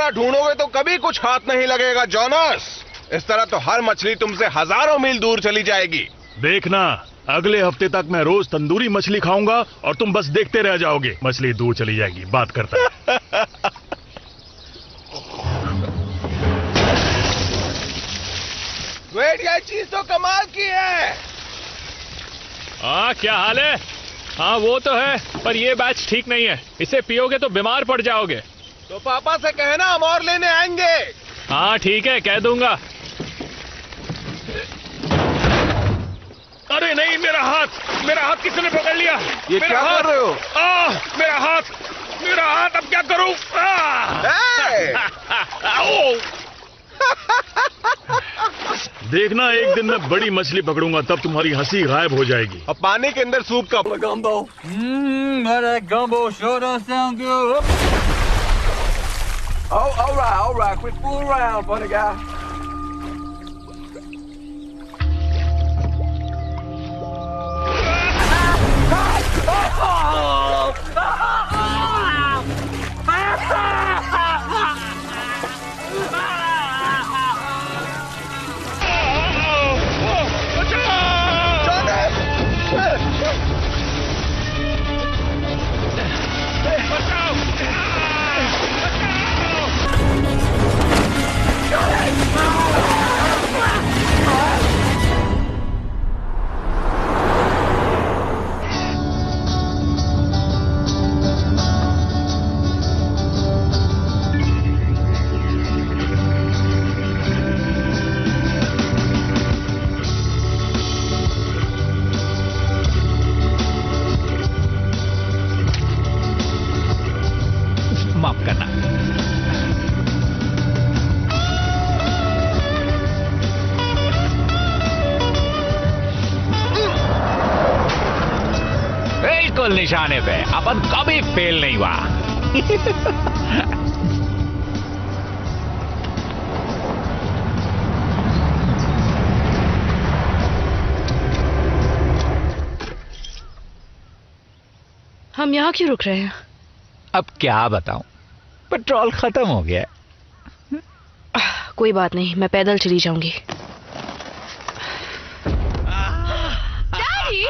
तरह ढूंढोगे तो कभी कुछ हाथ नहीं लगेगा जोनास। इस तरह तो हर मछली तुमसे हजारों मील दूर चली जाएगी। देखना, अगले हफ्ते तक मैं रोज तंदूरी मछली खाऊंगा और तुम बस देखते रह जाओगे। मछली दूर चली जाएगी। बात करता है। वेट, ये चीज तो कमाल की है। हाँ, क्या हाल है? हाँ वो तो है, पर ये बैच ठीक नहीं है। इसे पियोगे तो बीमार पड़ जाओगे। तो पापा से कहना हम और लेने आएंगे। हाँ ठीक है, कह दूंगा। अरे नहीं, मेरा हाथ किसने पकड़ लिया? ये क्या कर रहे हो? मेरा हाथ, अब क्या करूं? देखना, एक दिन मैं बड़ी मछली पकड़ूंगा, तब तुम्हारी हंसी गायब हो जाएगी। अब पानी के अंदर सूप का Gumbo. That gumbo sure does sound good. Oh, all right. Quit fooling around, funny guy. माफ करना। बिल्कुल निशाने पे, अपन कभी फेल नहीं हुआ। हम यहाँ क्यों रुक रहे हैं? अब क्या बताऊं, पेट्रोल खत्म हो गया। कोई बात नहीं, मैं पैदल चली जाऊंगी। डैडी!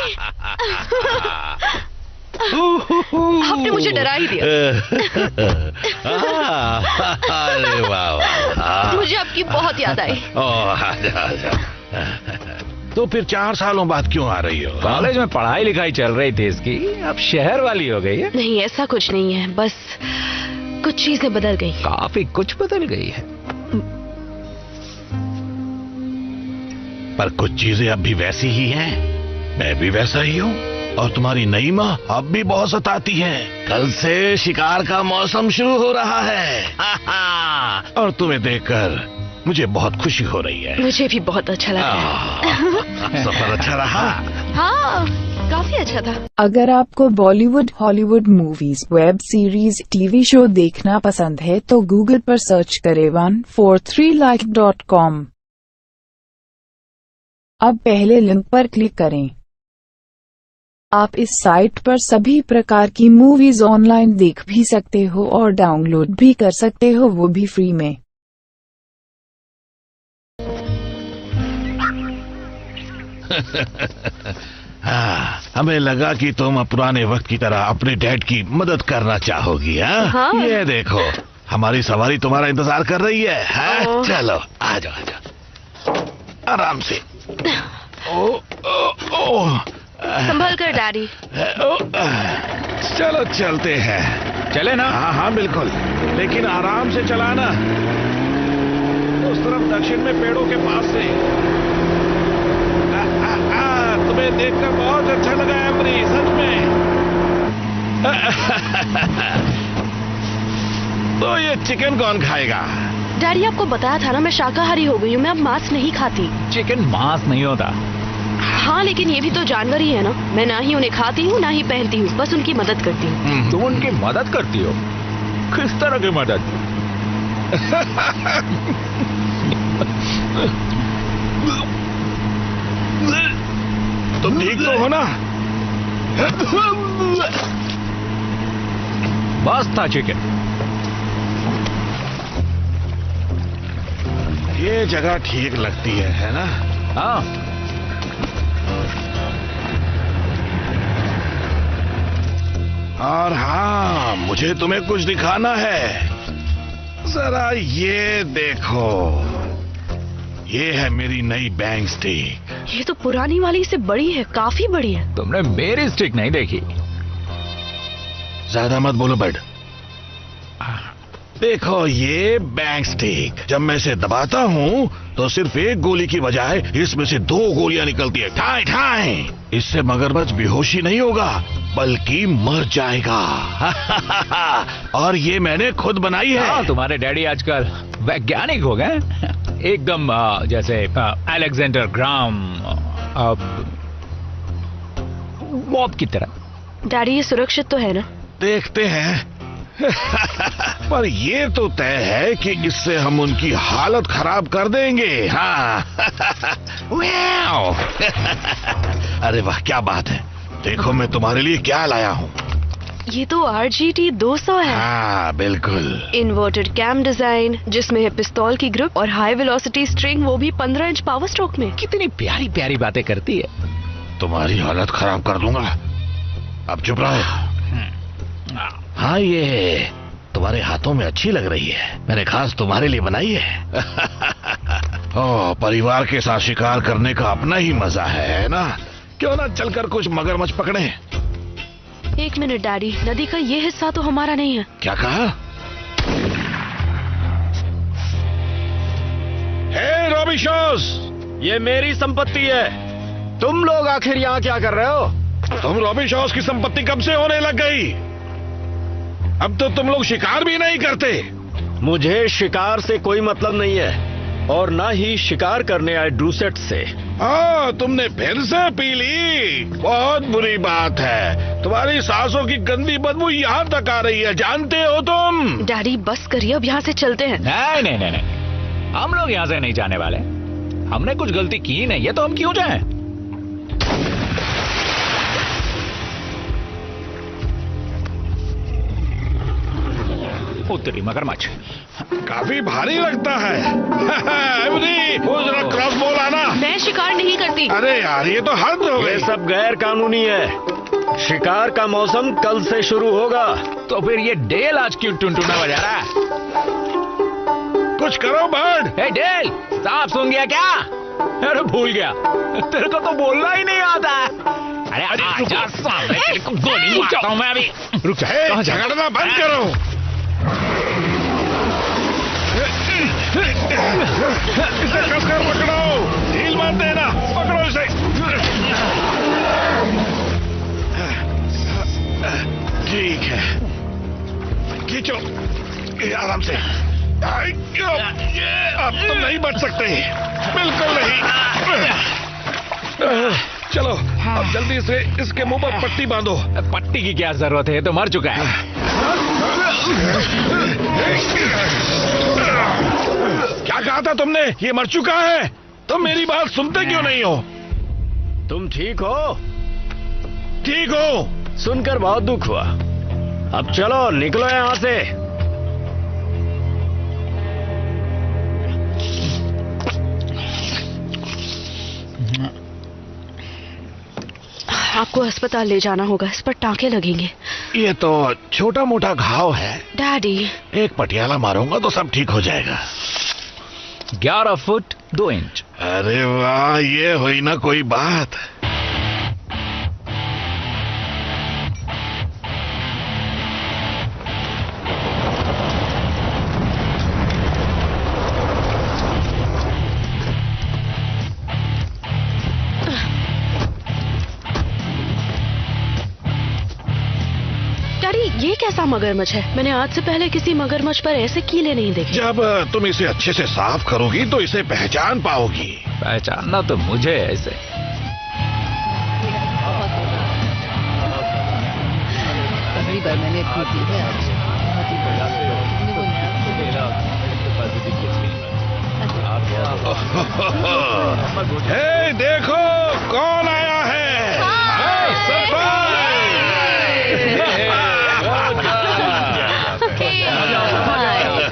आपने मुझे डरा ही दिया। अरे वाह, मुझे आपकी बहुत याद आई। आजा। तो फिर 4 सालों बाद क्यों आ रही हो? कॉलेज में पढ़ाई लिखाई चल रही थी इसकी, अब शहर वाली हो गई है। नहीं, ऐसा कुछ नहीं है, बस कुछ चीजें बदल गई। काफी कुछ बदल गई है, पर कुछ चीजें अब भी वैसी ही हैं। मैं भी वैसा ही हूँ, और तुम्हारी नई माँ अब भी बहुत सताती है। कल से शिकार का मौसम शुरू हो रहा है। और तुम्हें देखकर मुझे बहुत खुशी हो रही है। मुझे भी बहुत अच्छा लगा। सफर अच्छा रहा? हाँ, काफी अच्छा था। अगर आपको Bollywood, Hollywood movies, web series, TV show देखना पसंद है तो गूगल पर सर्च करें 143like.com। अब पहले लिंक पर क्लिक करें। आप इस साइट पर सभी प्रकार की मूवीज ऑनलाइन देख भी सकते हो और डाउनलोड भी कर सकते हो, वो भी फ्री में। हाँ, हमें लगा कि तुम पुराने वक्त की तरह अपने डैड की मदद करना चाहोगी। हाँ? ये देखो, हमारी सवारी तुम्हारा इंतजार कर रही है। हाँ? चलो आ जाओ, आराम से। संभल कर डैडी। चलो चलते हैं। चले ना? हाँ बिल्कुल, लेकिन आराम से चलाना। उस तरफ दक्षिण में पेड़ों के पास से। तुम्हें देखकर बहुत अच्छा लगा एमरी, सच में। तो ये चिकन कौन खाएगा? डैडी, आपको बताया था ना, मैं शाकाहारी हो गई हूँ, मैं अब मांस नहीं खाती। चिकन मांस नहीं होता। हाँ, लेकिन ये भी तो जानवर ही है ना। मैं ना ही उन्हें खाती हूँ, ना ही पहनती हूँ, बस उनकी मदद करती हूँ। तुम उनकी मदद करती हो? किस तरह की मदद? तुम ठीक तो हो ना? बस था चिकन। ये जगह ठीक लगती है ना? हाँ। और हाँ, मुझे तुम्हें कुछ दिखाना है। जरा ये देखो, ये है मेरी नई बैंग स्टिक। ये तो पुरानी वाली से बड़ी है, काफी बड़ी है। तुमने मेरी स्टिक नहीं देखी। ज्यादा मत बोलो बड। देखो ये बैंग स्टिक, जब मैं इसे दबाता हूँ तो सिर्फ एक गोली की बजाय इसमें से 2 गोलियां निकलती है, ठाई ठाई। इससे मगरमच्छ बेहोशी नहीं होगा बल्कि मर जाएगा। और ये मैंने खुद बनाई है। हाँ, तुम्हारे डैडी आजकल वैज्ञानिक हो गए, एकदम जैसे अलेक्जेंडर ग्राम बॉब की तरह। डैडी ये सुरक्षित तो है ना? देखते हैं। पर ये तो तय है कि इससे हम उनकी हालत खराब कर देंगे। हाँ। अरे वाह, क्या बात है। देखो मैं तुम्हारे लिए क्या लाया हूँ। ये तो RGT 200 है। हाँ बिल्कुल। इन्वर्टेड कैम डिजाइन, जिसमें है पिस्तौल की ग्रिप और हाई वेलोसिटी स्ट्रिंग, वो भी 15 इंच पावर स्ट्रोक में। कितनी प्यारी प्यारी बातें करती है। तुम्हारी हालत खराब कर दूंगा। अब चुप रहो। हाँ, ये तुम्हारे हाथों में अच्छी लग रही है, मैंने खास तुम्हारे लिए बनाई है। ओह, परिवार के साथ शिकार करने का अपना ही मजा है ना? क्यों ना चलकर कुछ मगरमच्छ पकड़े। 1 मिनट डैडी, नदी का ये हिस्सा तो हमारा नहीं है। क्या कहा? हे रॉबी शॉस, ये मेरी संपत्ति है। तुम लोग आखिर यहाँ क्या कर रहे हो? तुम रॉबी शॉस की संपत्ति कब से होने लग गई? अब तो तुम लोग शिकार भी नहीं करते। मुझे शिकार से कोई मतलब नहीं है, और ना ही शिकार करने आए ड्रूसेट से। हाँ, तुमने फिर से पी ली। बहुत बुरी बात है। तुम्हारी सांसों की गंदी बदबू यहाँ तक आ रही है, जानते हो तुम? डैडी बस करिए, अब यहाँ से चलते हैं। नहीं नहीं नहीं नहीं, हम लोग यहाँ से नहीं जाने वाले। हमने कुछ गलती की नहीं है तो हम क्यों जाएं? उत्तरी मगरमच्छ काफी भारी लगता है। वो जरा क्रॉस बॉल आना। मैं शिकार नहीं करती। अरे यार, ये तो हद हो ये गई। सब गैर कानूनी है। शिकार का मौसम कल से शुरू होगा। तो फिर ये डेल आज क्यों टुनटुना बजा रहा है? कुछ करो बर्ड। हे डेल, सांप सुन गया क्या? अरे भूल गया, तेरे को तो बोलना ही नहीं आता। अरे आजा सामने, तेरे को गोली मारता हूँ मैं अभी। रुक जा। हे, झगड़ना बंद करो। इसे कसकर पकड़ो, ढील मत देना। पकड़ो इसे। ठीक है, खींचो आराम से। अब तुम नहीं बच सकते, बिल्कुल नहीं। चलो अब जल्दी से इसके मुंह पर पट्टी बांधो। पट्टी की क्या जरूरत है, तो मर चुका है। क्या कहा था तुमने? ये मर चुका है। तुम मेरी बात सुनते क्यों नहीं हो? तुम ठीक हो? ठीक हो? सुनकर बहुत दुख हुआ। अब चलो निकलो यहाँ से। आपको अस्पताल ले जाना होगा, इस पर टांके लगेंगे। ये तो छोटा मोटा घाव है। डैडी, एक पटियाला मारूंगा तो सब ठीक हो जाएगा। 11 फुट 2 इंच। अरे वाह, ये हुई ना कोई बात। ये कैसा मगरमच्छ है? मैंने आज से पहले किसी मगरमच्छ पर ऐसे कीले नहीं देखे। जब तुम इसे अच्छे से साफ करोगी तो इसे पहचान पाओगी। पहचानना तो मुझे ऐसे। पहली बार मैंने इतनी पी है आज। हे, देखो कौन आया है।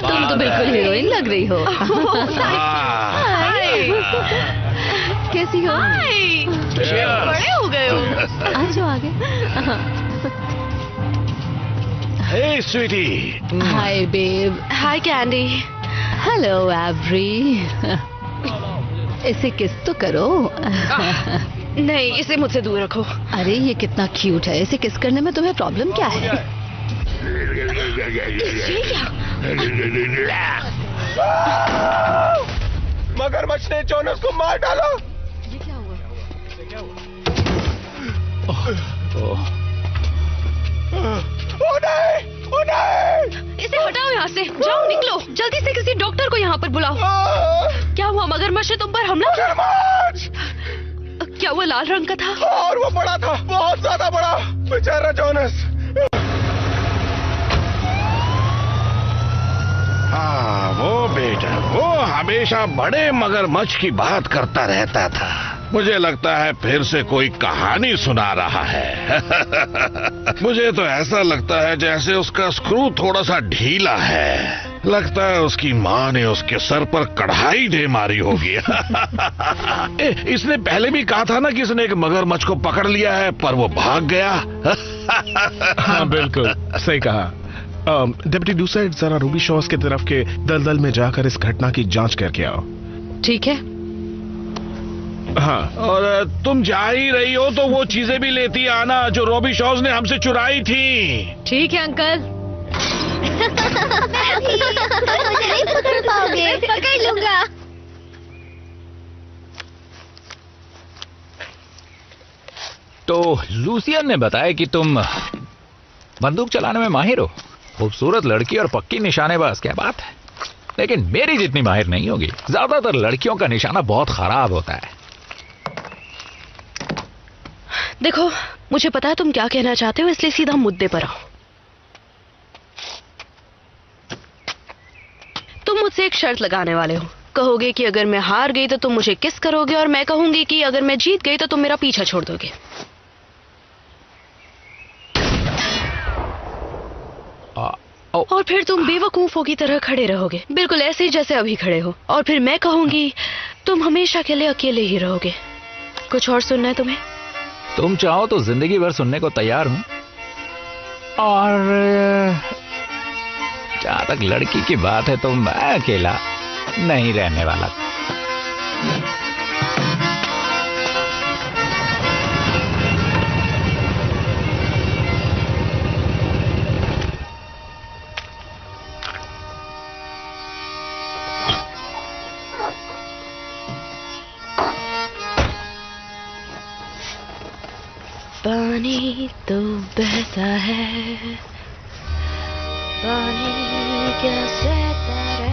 तुम तो बिल्कुल हीरोइन लग रही हो। कैसी हो? हाय, बड़े हो गए हो। आ जाओ आगे। हे स्वीटी। हाय बेब। हाय कैंडी। Hello every. इसे किस तो करो। नहीं, इसे मुझसे दूर रखो। अरे ये कितना क्यूट है, इसे किस करने में तुम्हें प्रॉब्लम क्या है? ये क्या? मगरमच्छ ने जोनस को मार डाला। ये क्या हुआ? ओ नहीं, ओ नहीं। इसे हटाओ यहाँ से। जाओ, निकलो जल्दी से, किसी डॉक्टर को यहाँ पर बुलाओ। क्या हुआ? मगरमच्छ ने तुम पर हमला किया? मगरमच्छ! क्या वो लाल रंग का था? और वो बड़ा था, बहुत ज्यादा बड़ा। बेचारा जोनस। हाँ, वो बेटा, वो हमेशा बड़े मगरमच्छ की बात करता रहता था। मुझे लगता है फिर से कोई कहानी सुना रहा है। मुझे तो ऐसा लगता है जैसे उसका स्क्रू थोड़ा सा ढीला है। लगता है उसकी माँ ने उसके सर पर कढ़ाई दे मारी होगी। इसने पहले भी कहा था ना कि इसने एक मगरमच्छ को पकड़ लिया है, पर वो भाग गया। हाँ बिल्कुल सही कहा। डिप्टी डूसर, जरा रूबी शॉस की तरफ के दलदल में जाकर इस घटना की जांच करके आओ। ठीक है। हाँ, और तुम जा ही रही हो तो वो चीजें भी लेती आना जो रॉबी शॉज ने हमसे चुराई थी। ठीक है अंकल। मुझे नहीं पकड़ पाओगे। पकड़ लूंगा। तो लूसियन ने बताया कि तुम बंदूक चलाने में माहिर हो। खूबसूरत लड़की और पक्की निशानेबाज, क्या बात है। लेकिन मेरी जितनी माहिर नहीं होगी। ज्यादातर लड़कियों का निशाना बहुत खराब होता है। देखो, मुझे पता है तुम क्या कहना चाहते हो, इसलिए सीधा मुद्दे पर आओ। तुम मुझसे एक शर्त लगाने वाले हो। कहोगे कि अगर मैं हार गई तो तुम मुझे किस करोगे, और मैं कहूंगी कि अगर मैं जीत गई तो तुम मेरा पीछा छोड़ दोगे। और फिर तुम बेवकूफों की तरह खड़े रहोगे, बिल्कुल ऐसे ही जैसे अभी खड़े हो। और फिर मैं कहूंगी तुम हमेशा के लिए अकेले ही रहोगे। कुछ और सुनना है तुम्हें? तुम चाहो तो जिंदगी भर सुनने को तैयार हूं। और जहां तक लड़की की बात है तो मैं अकेला नहीं रहने वाला। पानी तो बहता है, पानी कैसे रहता है।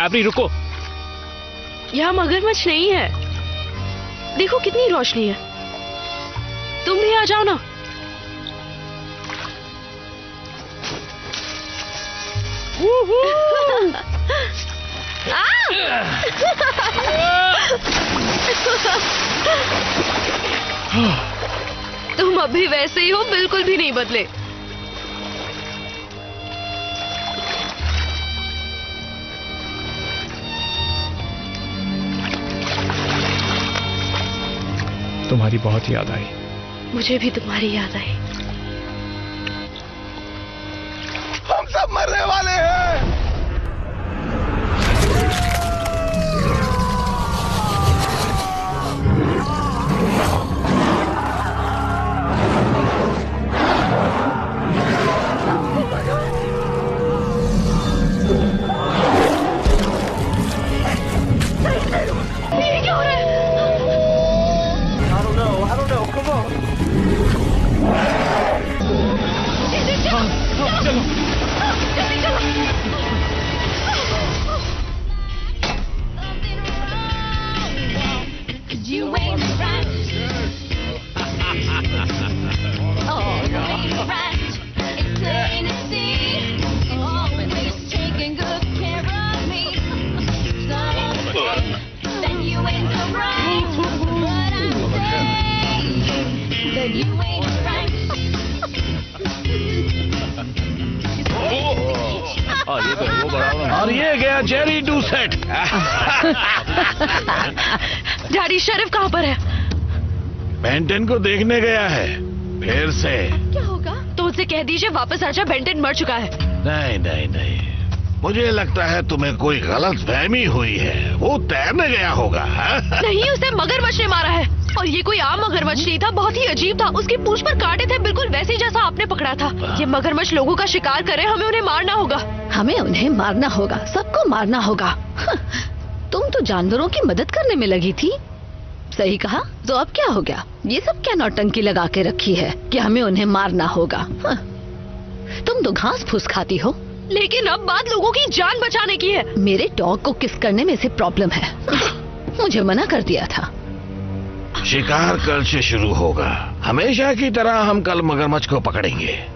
एवरी रुको। यहाँ मगरमच्छ नहीं है। देखो कितनी रोशनी है। तुम भी आ जाओ ना। तुम अभी वैसे ही हो, बिल्कुल भी नहीं बदले। तुम्हारी बहुत याद आई। मुझे भी तुम्हारी याद आई। हम सब मरने वाले हैं। ये क्या हो रहा है? I don't know. Come on. चलो, जल्दी चलो। You ain't right. Oh, you ain't right. It's plain to see. Always taking good care of me. Some say that you ain't so right, but I'm saying that you ain't right. Jerry Doucette. Daddy Sharif कहाँ पर है? Benton को देखने गया है फिर से। क्या होगा? तो उनसे कह दीजिए वापस आजा, बेंटन मर चुका है। नहीं नहीं नहीं, मुझे लगता है तुम्हें कोई गलत फहमी हुई है। वो तैरने गया होगा। नहीं, उसे मगरमच्छ ने मारा है। और ये कोई आम मगरमच्छ नहीं था, बहुत ही अजीब था। उसकी पूंछ पर कांटे थे, बिल्कुल वैसे जैसा आपने पकड़ा था। ये मगरमच्छ लोगों का शिकार करे, हमें उन्हें मारना होगा। हमें उन्हें मारना होगा, सबको मारना होगा। तुम तो जानवरों की मदद करने में लगी थी। सही कहा। तो अब क्या हो गया? ये सब क्या नौटंकी लगा के रखी है कि हमें उन्हें मारना होगा? तुम तो घास फूस खाती हो। लेकिन अब बात लोगों की जान बचाने की है। मेरे डॉग को किस करने में से प्रॉब्लम है। मुझे मना कर दिया था। शिकार कल से शुरू होगा। हमेशा की तरह हम कल मगरमच्छ को पकड़ेंगे,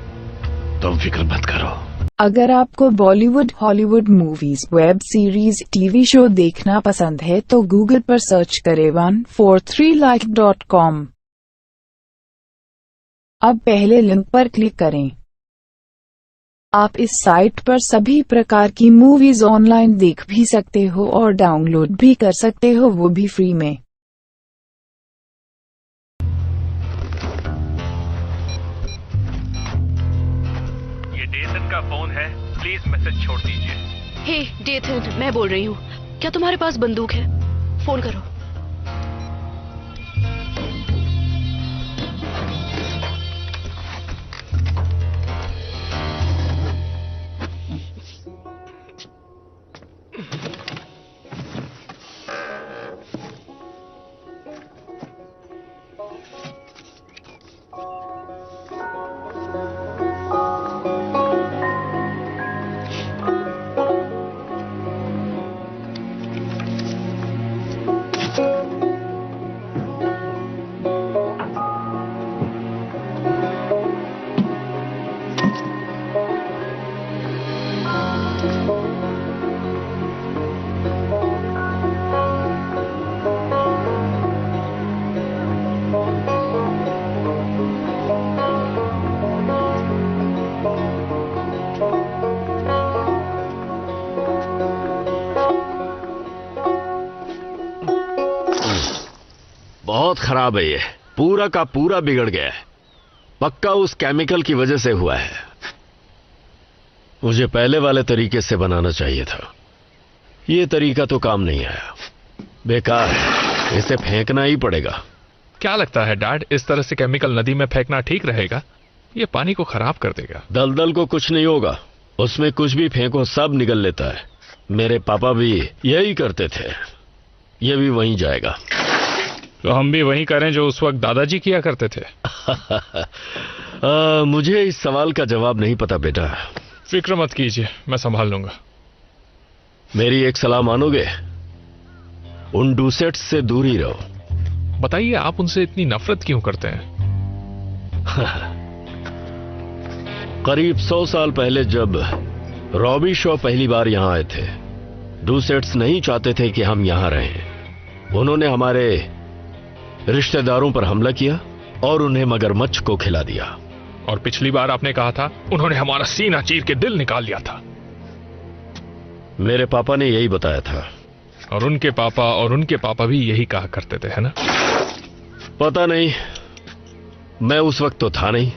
तुम फिक्र मत करो। अगर आपको Bollywood, Hollywood movies, web series, TV show देखना पसंद है तो गूगल पर सर्च करें 143like.com। अब पहले लिंक पर क्लिक करें। आप इस साइट पर सभी प्रकार की मूवीज ऑनलाइन देख भी सकते हो और डाउनलोड भी कर सकते हो, वो भी फ्री में। ये डेथन का फोन है, प्लीज मैसेज छोड़ दीजिए। हे डेथन, मैं बोल रही हूँ। क्या तुम्हारे पास बंदूक है? फोन करो। बहुत खराब है ये, पूरा का पूरा बिगड़ गया है। पक्का उस केमिकल की वजह से हुआ है। मुझे पहले वाले तरीके से बनाना चाहिए था। ये तरीका तो काम नहीं आया, बेकार है, इसे फेंकना ही पड़ेगा। क्या लगता है डैड, इस तरह से केमिकल नदी में फेंकना ठीक रहेगा? ये पानी को खराब कर देगा। दलदल को कुछ नहीं होगा, उसमें कुछ भी फेंको सब निकल लेता है। मेरे पापा भी यही करते थे, ये भी वहीं जाएगा। तो हम भी वही करें जो उस वक्त दादाजी किया करते थे। मुझे इस सवाल का जवाब नहीं पता बेटा। फिक्र मत कीजिए, मैं संभाल लूंगा। मेरी एक सलाह मानोगे? उन डूसेट्स से दूर ही रहो। बताइए, आप उनसे इतनी नफरत क्यों करते हैं? करीब 100 साल पहले जब रॉबी शॉ पहली बार यहां आए थे, डूसेट्स नहीं चाहते थे कि हम यहां रहें। उन्होंने हमारे रिश्तेदारों पर हमला किया और उन्हें मगरमच्छ को खिला दिया। और पिछली बार आपने कहा था उन्होंने हमारा सीना चीर के दिल निकाल लिया था। मेरे पापा ने यही बताया था। और उनके पापा भी यही कहा करते थे, है ना? पता नहीं, मैं उस वक्त तो था नहीं।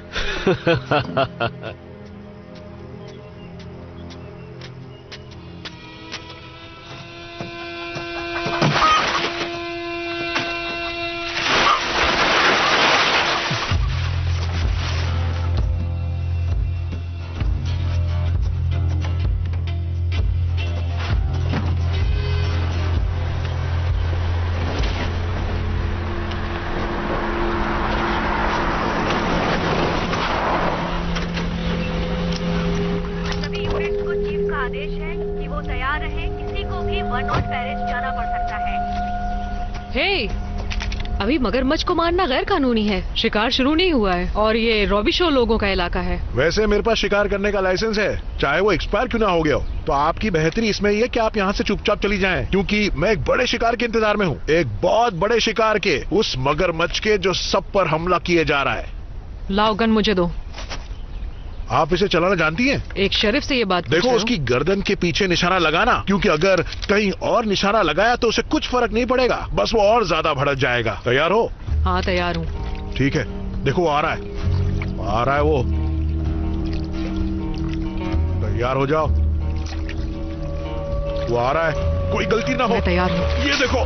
अभी मगरमच्छ को मारना गैर कानूनी है। शिकार शुरू नहीं हुआ है और ये रॉबी शो लोगों का इलाका है। वैसे मेरे पास शिकार करने का लाइसेंस है, चाहे वो एक्सपायर क्यों ना हो गया हो। तो आपकी बेहतरी इसमें ये कि आप यहाँ से चुपचाप चली जाएं, क्योंकि मैं एक बड़े शिकार के इंतजार में हूँ। एक बहुत बड़े शिकार के, उस मगरमच्छ के जो सब पर हमला किए जा रहा है। लाओ गन मुझे दो। आप इसे चलाना जानती हैं? एक शरीफ से ये बात पूछ देखो रहे हो? उसकी गर्दन के पीछे निशाना लगाना, क्योंकि अगर कहीं और निशाना लगाया तो उसे कुछ फर्क नहीं पड़ेगा, बस वो और ज्यादा भड़क जाएगा। तैयार हो? हाँ तैयार हूँ। ठीक है, देखो आ रहा है वो। तैयार हो जाओ, वो आ रहा है, कोई गलती ना हो। मैं तैयार हूँ। ये देखो।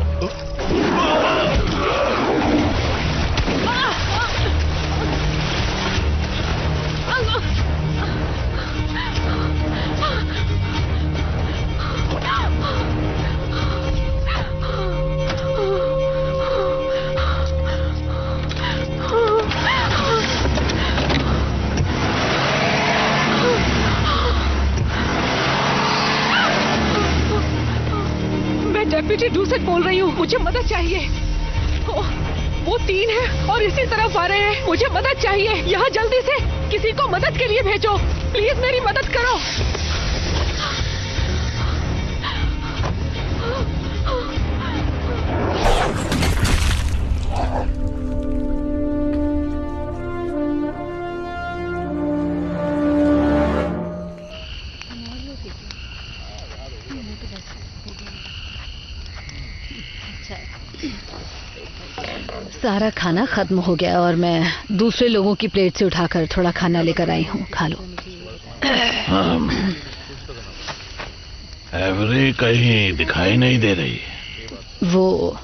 डेप्यूटी डूसेट बोल रही हूँ, मुझे मदद चाहिए। वो 3 है और इसी तरफ आ रहे हैं, मुझे मदद चाहिए। यहाँ जल्दी से किसी को मदद के लिए भेजो, प्लीज मेरी मदद करो। सारा खाना खत्म हो गया और मैं दूसरे लोगों की प्लेट से उठाकर थोड़ा खाना लेकर आई हूँ, खा लो। एवरी कहीं दिखाई नहीं दे रही। वो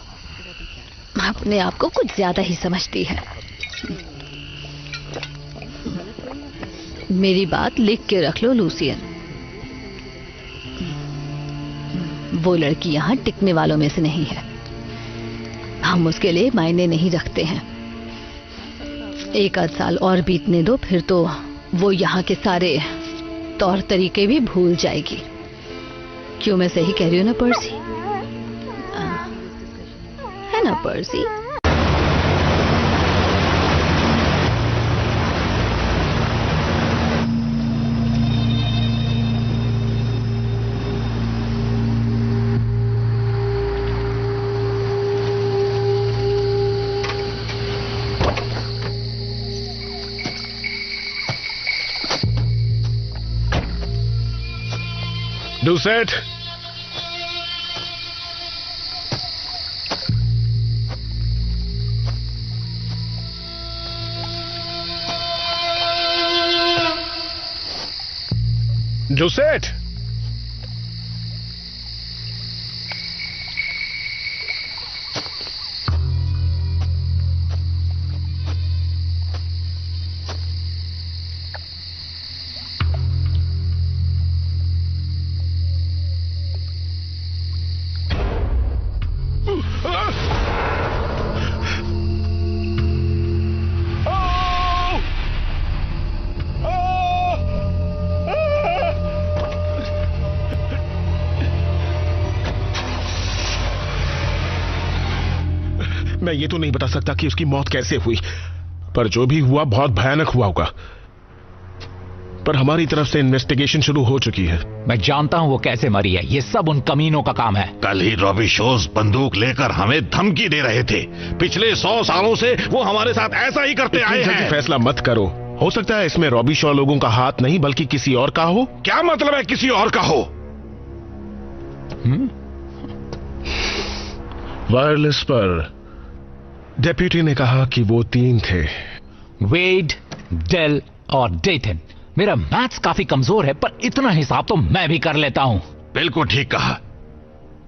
अपने आप को कुछ ज्यादा ही समझती है। मेरी बात लिख के रख लो लूसियन, वो लड़की यहाँ टिकने वालों में से नहीं है। हम उसके लिए मायने नहीं रखते हैं। 1 आध साल और बीतने दो, फिर तो वो यहाँ के सारे तौर तरीके भी भूल जाएगी। क्यों, मैं सही कह रही हूँ ना पर्सी? है ना पर्सी? डूसेट, डूसेट, मैं ये तो नहीं बता सकता कि उसकी मौत कैसे हुई, पर जो भी हुआ बहुत भयानक हुआ होगा। पर हमारी तरफ से इन्वेस्टिगेशन शुरू हो चुकी है। मैं जानता हूं वो कैसे मरी है, ये सब उन कमीनों का काम है। कल ही रॉबी शोज बंदूक लेकर हमें धमकी दे रहे थे। पिछले 100 सालों से वो हमारे साथ ऐसा ही करते आए हैं। फैसला मत करो, हो सकता है इसमें रॉबी शॉ लोगों का हाथ नहीं बल्कि किसी और का हो। क्या मतलब है किसी और का हो? वायरलेस पर डेप्यूटी ने कहा कि वो 3 थे, वेड, डेल और डेटन। मेरा मैथ्स काफी कमजोर है, पर इतना हिसाब तो मैं भी कर लेता हूं। बिल्कुल ठीक कहा।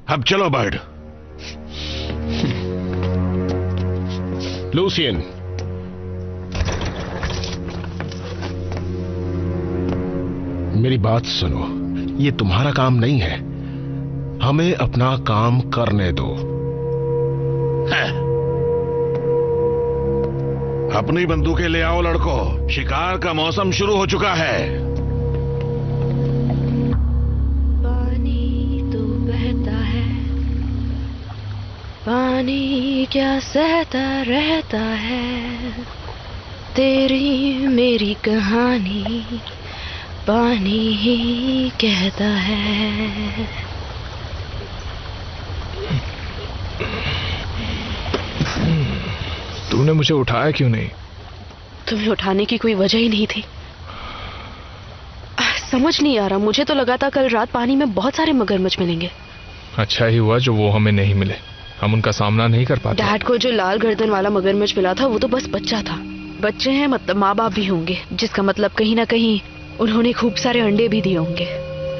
अब चलो बर्ड। लूसियन, मेरी बात सुनो, ये तुम्हारा काम नहीं है, हमें अपना काम करने दो। अपनी बंदूकें ले आओ लड़कों, शिकार का मौसम शुरू हो चुका है। पानी तो बहता है, पानी क्या सहता रहता है, तेरी मेरी कहानी पानी ही कहता है। तूने मुझे उठाया क्यों नहीं? तुम्हें उठाने की कोई वजह ही नहीं थी। समझ नहीं आ रहा, मुझे तो लगा था कल रात पानी में बहुत सारे मगरमच्छ मिलेंगे। अच्छा ही हुआ जो वो हमें नहीं मिले, हम उनका सामना नहीं कर पाते। डैड को जो लाल गर्दन वाला मगरमच्छ मिला था वो तो बस बच्चा था। बच्चे हैं मतलब माँ बाप भी होंगे, जिसका मतलब कहीं ना कहीं उन्होंने खूब सारे अंडे भी दिए होंगे।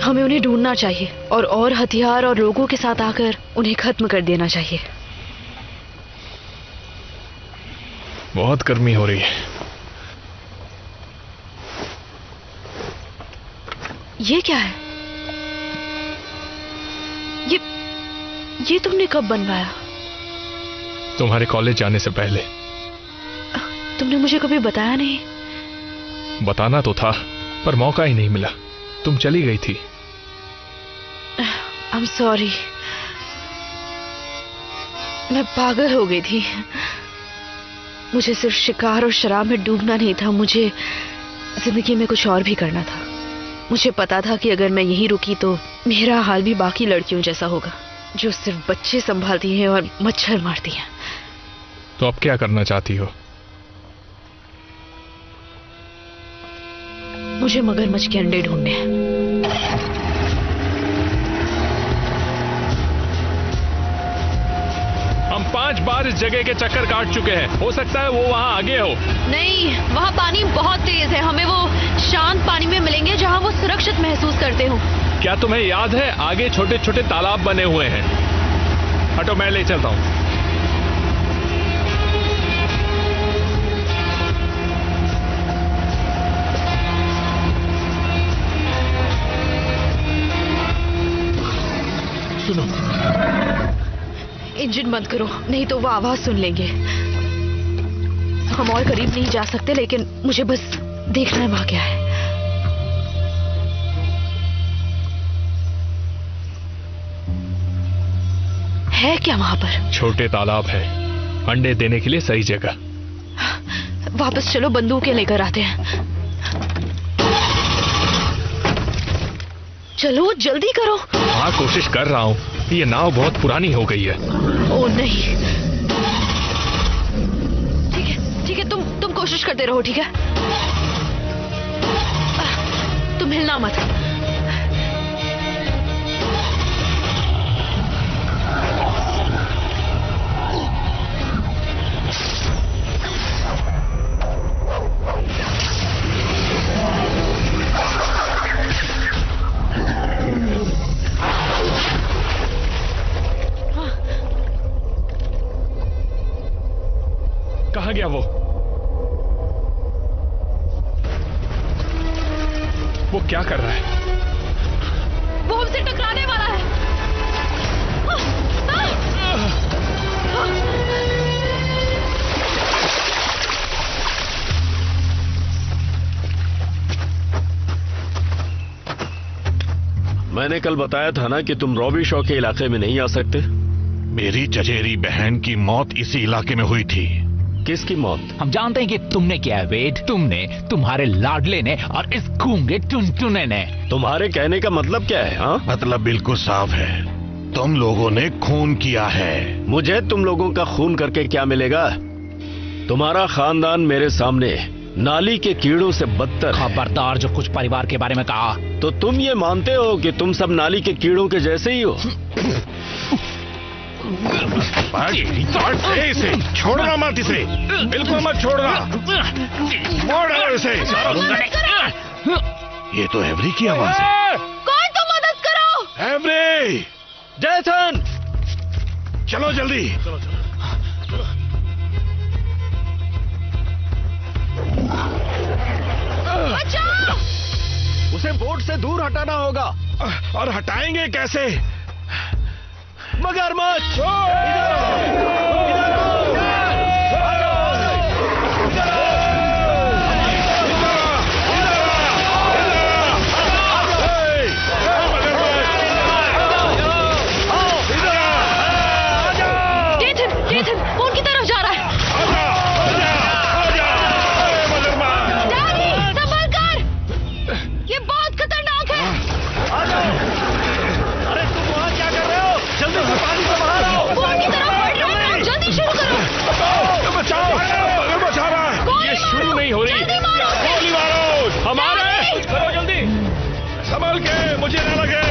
हमें उन्हें ढूंढना चाहिए और हथियार और लोगों के साथ आकर उन्हें खत्म कर देना चाहिए। बहुत गर्मी हो रही है। ये क्या है? ये तुमने कब बनवाया? तुम्हारे कॉलेज जाने से पहले। तुमने मुझे कभी बताया नहीं। बताना तो था पर मौका ही नहीं मिला, तुम चली गई थी। I'm sorry, मैं पागल हो गई थी। मुझे सिर्फ शिकार और शराब में डूबना नहीं था, मुझे जिंदगी में कुछ और भी करना था। मुझे पता था कि अगर मैं यहीं रुकी तो मेरा हाल भी बाकी लड़कियों जैसा होगा, जो सिर्फ बच्चे संभालती हैं और मच्छर मारती हैं। तो अब क्या करना चाहती हो? मुझे मगरमच्छ के अंडे ढूंढने हैं। हम 5 बार इस जगह के चक्कर काट चुके हैं, हो सकता है वो वहाँ आगे हो। नहीं, वहाँ पानी बहुत तेज है, हमें वो शांत पानी में मिलेंगे जहाँ वो सुरक्षित महसूस करते हो। क्या तुम्हें याद है आगे छोटे छोटे तालाब बने हुए हैं? हटो, मैं ले चलता हूँ। सुनो, इंजन बंद करो, नहीं तो वो आवाज सुन लेंगे। हम और करीब नहीं जा सकते, लेकिन मुझे बस देखना है वहां क्या है। है क्या वहां पर? छोटे तालाब है, अंडे देने के लिए सही जगह। वापस चलो, बंदूकें लेकर आते हैं। चलो जल्दी करो। हाँ, कोशिश कर रहा हूँ। ये नाव बहुत पुरानी हो गई है। ओ नहीं, ठीक है, तुम कोशिश करते रहो, ठीक है? तुम हिलना मत। कहाँ गया वो? वो क्या कर रहा है? वो हमसे टकराने वाला है। मैंने कल बताया था ना कि तुम रॉबी शॉ के इलाके में नहीं आ सकते। मेरी चचेरी बहन की मौत इसी इलाके में हुई थी। किसकी मौत? हम जानते हैं कि तुमने किया है वेड, तुमने, तुम्हारे लाडले ने और इस गूंगे टुनटुने ने। तुम्हारे कहने का मतलब क्या है? हाँ, मतलब बिल्कुल साफ है, तुम लोगों ने खून किया है। मुझे तुम लोगों का खून करके क्या मिलेगा? तुम्हारा खानदान मेरे सामने नाली के कीड़ों से बदतर। खबरदार जो कुछ परिवार के बारे में कहा। तो तुम ये मानते हो कि तुम सब नाली के कीड़ों के जैसे ही हो? इसे छोड़ना मत, इसे बिल्कुल मत छोड़ना, मोड़ो इसे। ये तो एवरी की आवाज है। कौन? तो मदद करो। एवरी, जैसन, चलो जल्दी। बचाओ! उसे बोट से दूर हटाना होगा। और हटाएंगे कैसे? मगरमच्छ! डेथन, वो उनकी तरफ जा रहा है। डैडी, संभल कर, ये बहुत खतरनाक है। अरे तुम वहाँ क्या कर रहे हो? जल्दी से पानी से बाहर आओ। वो उनकी तरफ बढ़ रहा है, जल्दी शुरू करो। बचाओ, बचा रहा है। ये शुरू नहीं हो रही। जल्दी मारो उसे। गोली मारो, हमारे करो जल्दी। संभल के, मुझे ना लगे।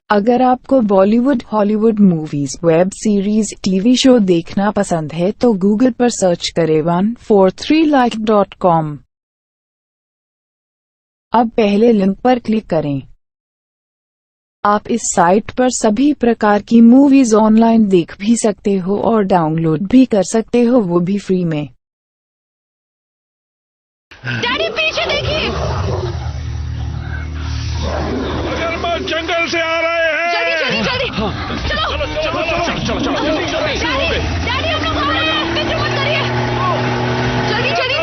अगर आपको Bollywood, Hollywood movies, web series, TV show देखना पसंद है तो गूगल पर सर्च करें 143like.com। अब पहले लिंक पर क्लिक करें। आप इस साइट पर सभी प्रकार की मूवीज ऑनलाइन देख भी सकते हो और डाउनलोड भी कर सकते हो, वो भी फ्री में। डैडी पीछे देखिए, मगरमच्छ जंगल से आ रहे हैं। जल्दी जल्दी जल्दी, चलो चलो डैडी हम लोग आ रहे हैं, फिक्र मत करिए, जल्दी जल्दी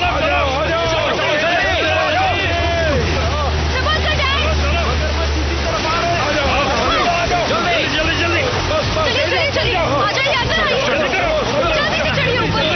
चलिए, आ जाइए, अंदर आइए, जल्दी से चढ़िए ऊपर।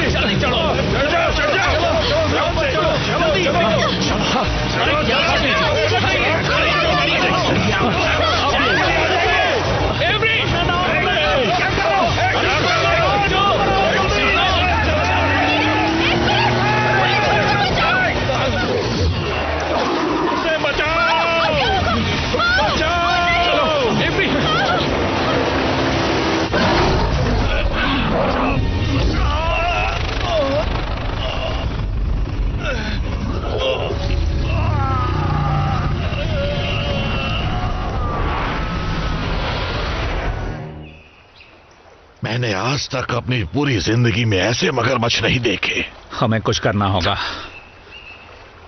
मैंने आज तक अपनी पूरी जिंदगी में ऐसे मगरमच्छ नहीं देखे। हमें कुछ करना होगा।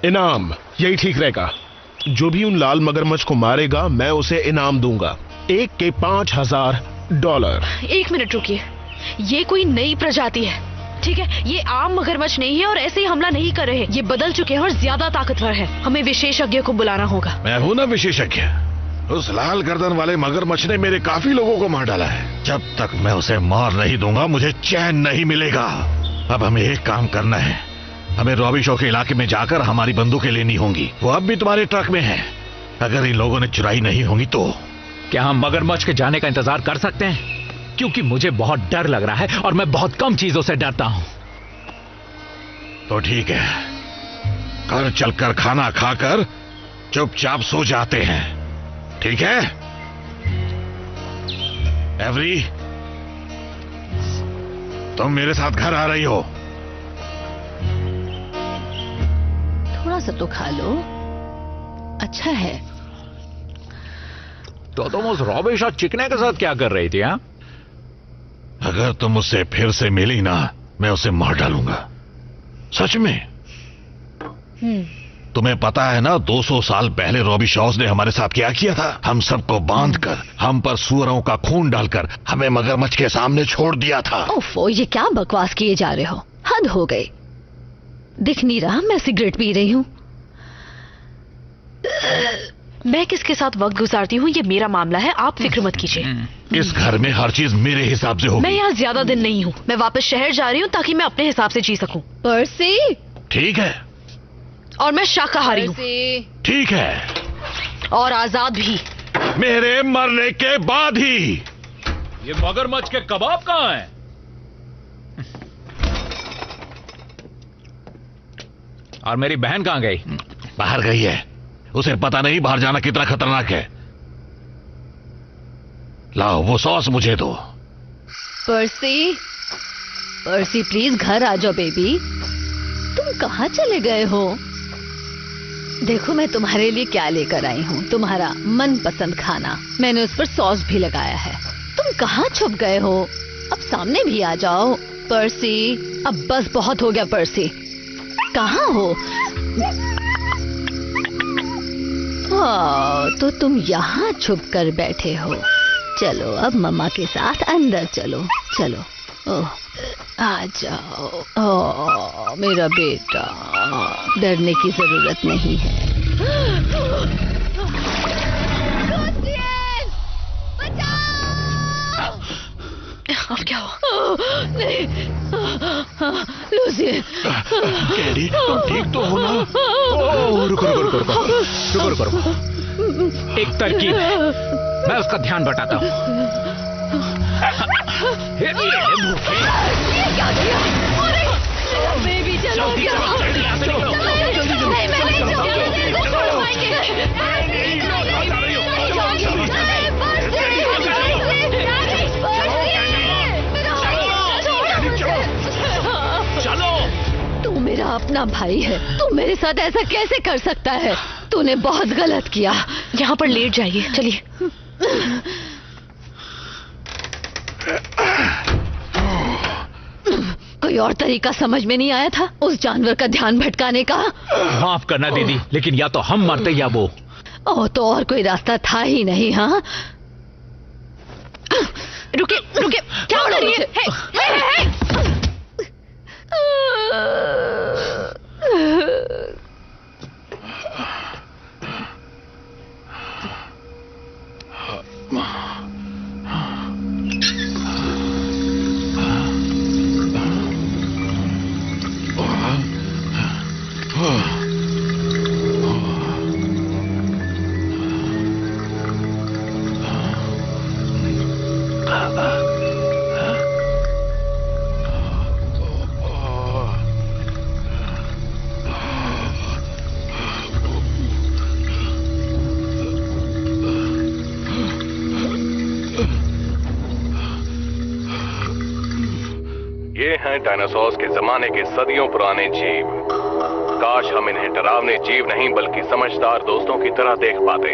इनाम यही ठीक रहेगा। जो भी उन लाल मगरमच्छ को मारेगा मैं उसे इनाम दूंगा, एक के $5000। एक मिनट रुकिए, ये कोई नई प्रजाति है, ठीक है? ये आम मगरमच्छ नहीं है और ऐसे ही हमला नहीं कर रहे। ये बदल चुके हैं और ज्यादा ताकतवर है। हमें विशेषज्ञ को बुलाना होगा। मैं हूं ना विशेषज्ञ। उस लाल गर्दन वाले मगरमच्छ ने मेरे काफी लोगों को मार डाला है। जब तक मैं उसे मार नहीं दूंगा मुझे चैन नहीं मिलेगा। अब हमें एक काम करना है, हमें रॉबी शो के इलाके में जाकर हमारी बंदूकें लेनी होंगी। वो अब भी तुम्हारे ट्रक में है। अगर इन लोगों ने चुराई नहीं होंगी तो क्या हम मगरमच्छ के जाने का इंतजार कर सकते हैं? क्योंकि मुझे बहुत डर लग रहा है और मैं बहुत कम चीजों से डरता हूं। तो ठीक है, घर चलकर खाना खाकर चुपचाप सो जाते हैं, ठीक है? एवरी, तुम मेरे साथ घर आ रही हो? थोड़ा सा तो खा लो, अच्छा है। तो तुम उस रॉबी शॉ चिकने के साथ क्या कर रही थी? हाँ, अगर तुम उससे फिर से मिली ना, मैं उसे मार डालूंगा, सच में। तुम्हें पता है ना 200 साल पहले रॉबी शॉज ने हमारे साथ क्या किया था? हम सबको बांधकर, हम पर सुअरों का खून डालकर हमें मगरमच्छ के सामने छोड़ दिया था। ओफो, ये क्या बकवास किए जा रहे हो? हद हो गई। दिख नहीं रहा मैं सिगरेट पी रही हूँ। मैं किसके साथ वक्त गुजारती हूँ ये मेरा मामला है, आप फिक्र मत कीजिए। इस घर में हर चीज मेरे हिसाब से होगी। मैं यहाँ ज्यादा दिन नहीं हूँ, मैं वापस शहर जा रही हूँ ताकि मैं अपने हिसाब से जी सकूँ। पर्सी, ठीक है। और मैं शाकाहारी हूँ। ठीक है। और आजाद भी। मेरे मरने के बाद ही। ये मगरमच्छ के कबाब कहाँ हैं? और मेरी बहन कहाँ गई? बाहर गई है। उसे पता नहीं बाहर जाना कितना खतरनाक है। लाओ वो सॉस मुझे दो। पर्सी, पर्सी प्लीज घर आ जाओ बेबी। तुम कहाँ चले गए हो? देखो मैं तुम्हारे लिए क्या लेकर आई हूँ, तुम्हारा मनपसंद खाना। मैंने उस पर सॉस भी लगाया है। तुम कहाँ छुप गए हो? अब सामने भी आ जाओ। पर्सी, अब बस बहुत हो गया। पर्सी कहाँ हो? तो तुम यहाँ छुप कर बैठे हो। चलो अब मम्मा के साथ अंदर चलो। चलो, ओह आ जाओ। ओह मेरा बेटा, डरने की जरूरत नहीं है। अब क्या हो? नहीं, लूसियन। कैडी, तुम ठीक तो हो ना? रुको रुको रुको रुको रुको रुको रुको। एक तरकीब है, मैं उसका ध्यान बटाता हूँ। ये क्या किया? बेबी चलो चलो। तू मेरा अपना भाई है, तू मेरे साथ ऐसा कैसे कर सकता है? तूने बहुत गलत किया। यहाँ पर लेट जाइए, चलिए। कोई और तरीका समझ में नहीं आया था उस जानवर का ध्यान भटकाने का? माफ करना दीदी, लेकिन या तो हम मरते या वो। ओह, तो और कोई रास्ता था ही नहीं। हाँ, रुके रुके, क्या हो रही है? ये हैं डायनासोर्स के जमाने के सदियों पुराने जीव। काश हम इन्हें डरावने जीव नहीं बल्कि समझदार दोस्तों की तरह देख पाते।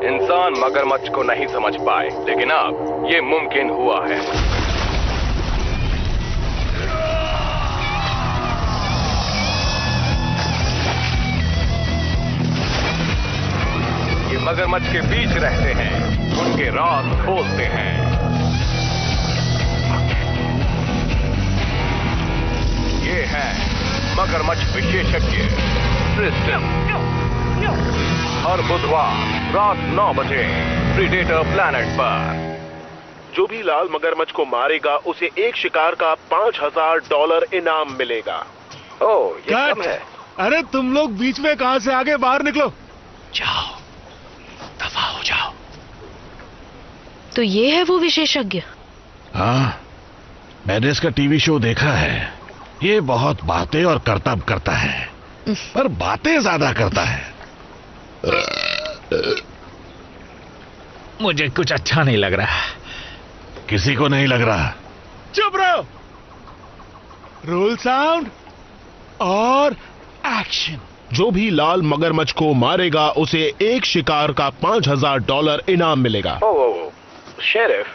इंसान मगरमच्छ को नहीं समझ पाए, लेकिन अब ये मुमकिन हुआ है। ये मगरमच्छ के बीच रहते हैं, उनके राज खोलते हैं। ये है मगरमच्छ विशेषज्ञ सिस्टम। हर बुधवार रात 9 बजे प्रीडेटर प्लैनेट पर। जो भी लाल मगरमच्छ को मारेगा उसे एक शिकार का $5000 इनाम मिलेगा। ओह, ये कम है। अरे तुम लोग बीच में कहां से आगे? बाहर निकलो। जाओ, दफा हो जाओ। तो ये है वो विशेषज्ञ? हाँ, मैंने इसका टीवी शो देखा है। ये बहुत बातें और करतब करता है, पर बातें ज्यादा करता है। मुझे कुछ अच्छा नहीं लग रहा। किसी को नहीं लग रहा। चुप रहो। रोल साउंड और एक्शन। जो भी लाल मगरमच्छ को मारेगा उसे एक शिकार का $5000 इनाम मिलेगा। शेरिफ,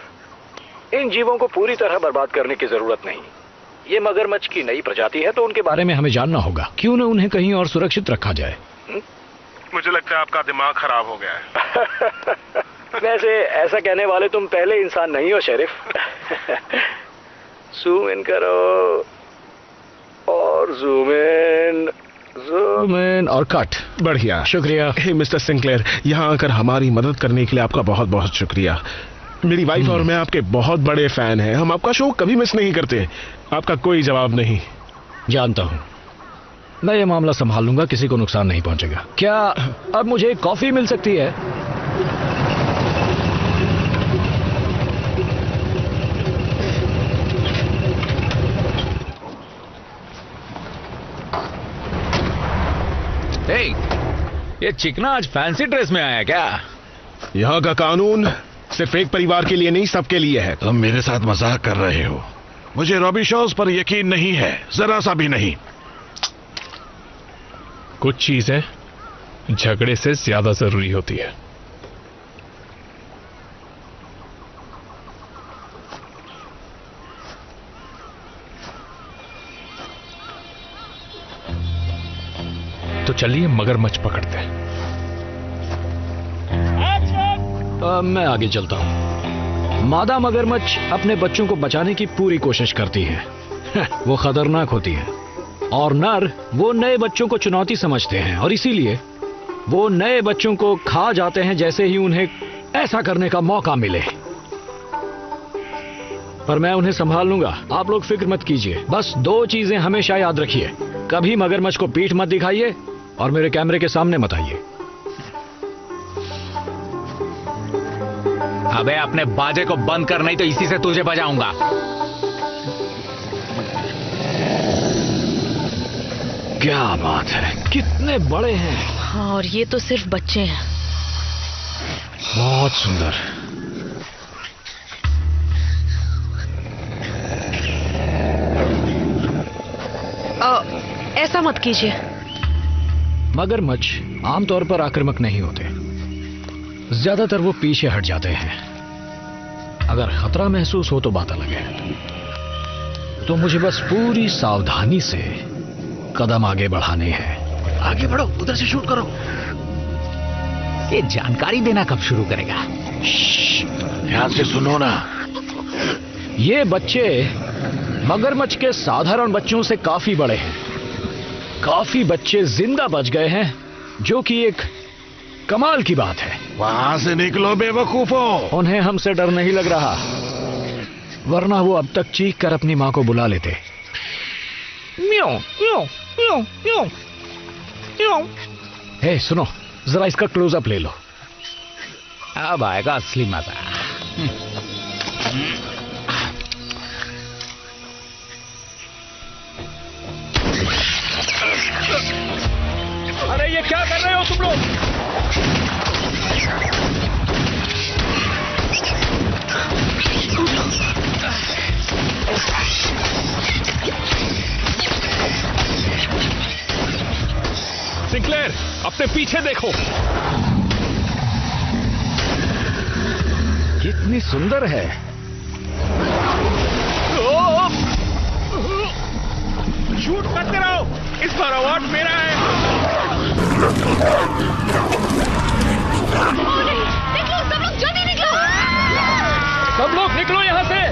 इन जीवों को पूरी तरह बर्बाद करने की जरूरत नहीं। ये मगरमच्छ की नई प्रजाति है, तो उनके बारे में हमें जानना होगा। क्यों न उन्हें कहीं और सुरक्षित रखा जाए? मुझे लगता है आपका दिमाग खराब हो गया है। वैसे ऐसा कहने वाले तुम पहले इंसान नहीं हो शेरिफ। जूम इन करो और जूम इन और कट। बढ़िया, शुक्रिया। हे मिस्टर सिंक्लेयर, यहाँ आकर हमारी मदद करने के लिए आपका बहुत बहुत शुक्रिया। मेरी वाइफ और मैं आपके बहुत बड़े फैन हैं। हम आपका शो कभी मिस नहीं करते। आपका कोई जवाब नहीं। जानता हूँ, मैं ये मामला संभाल लूंगा, किसी को नुकसान नहीं पहुंचेगा। क्या अब मुझे कॉफी मिल सकती है? ये चिकना आज फैंसी ड्रेस में आया क्या? यहाँ का कानून सिर्फ एक परिवार के लिए नहीं, सबके लिए है। तुम मेरे साथ मजाक कर रहे हो। मुझे रॉबी शॉज पर यकीन नहीं है, जरा सा भी नहीं। कुछ चीजें झगड़े से ज्यादा जरूरी होती है। तो चलिए मगरमच्छ पकड़ते हैं। मैं आगे चलता हूँ। मादा मगरमच्छ अपने बच्चों को बचाने की पूरी कोशिश करती है। वो खतरनाक होती है और नर वो नए बच्चों को चुनौती समझते हैं और इसीलिए वो नए बच्चों को खा जाते हैं जैसे ही उन्हें ऐसा करने का मौका मिले। पर मैं उन्हें संभाल लूंगा, आप लोग फिक्र मत कीजिए। बस 2 चीजें हमेशा याद रखिए, कभी मगरमच्छ को पीठ मत दिखाइए और मेरे कैमरे के सामने मत आइए। अबे अपने बाजे को बंद कर, नहीं तो इसी से तुझे बजाऊंगा। क्या बात है, कितने बड़े हैं। हाँ, और ये तो सिर्फ बच्चे हैं। बहुत सुंदर। ऐसा मत कीजिए। मगरमच्छ आमतौर पर आक्रामक नहीं होते, ज्यादातर वो पीछे हट जाते हैं। अगर खतरा महसूस हो तो बात अलग है। तो मुझे बस पूरी सावधानी से कदम आगे बढ़ाने हैं। आगे बढ़ो, उधर से शूट करो। ये जानकारी देना कब शुरू करेगा? ध्यान से सुनो ना। ये बच्चे मगरमच्छ के साधारण बच्चों से काफी बड़े हैं। काफी बच्चे जिंदा बच गए हैं, जो कि एक कमाल की बात है। वहां से निकलो बेवकूफों। उन्हें हमसे डर नहीं लग रहा, वरना वो अब तक चीख कर अपनी मां को बुला लेते। म्याऊ म्याऊ म्याऊ म्याऊ म्याऊ। हे सुनो, जरा इसका क्लोजअप ले लो। अब आएगा असली मजा। अरे ये क्या कर रहे हो तुम लोग? सिंक्लेयर, अपने पीछे देखो। कितनी सुंदर है। शूट करते रहो, इस बार अवार्ड मेरा है। निकलो सब लोग, जल्दी निकलो। सब लोग निकलो यहां से।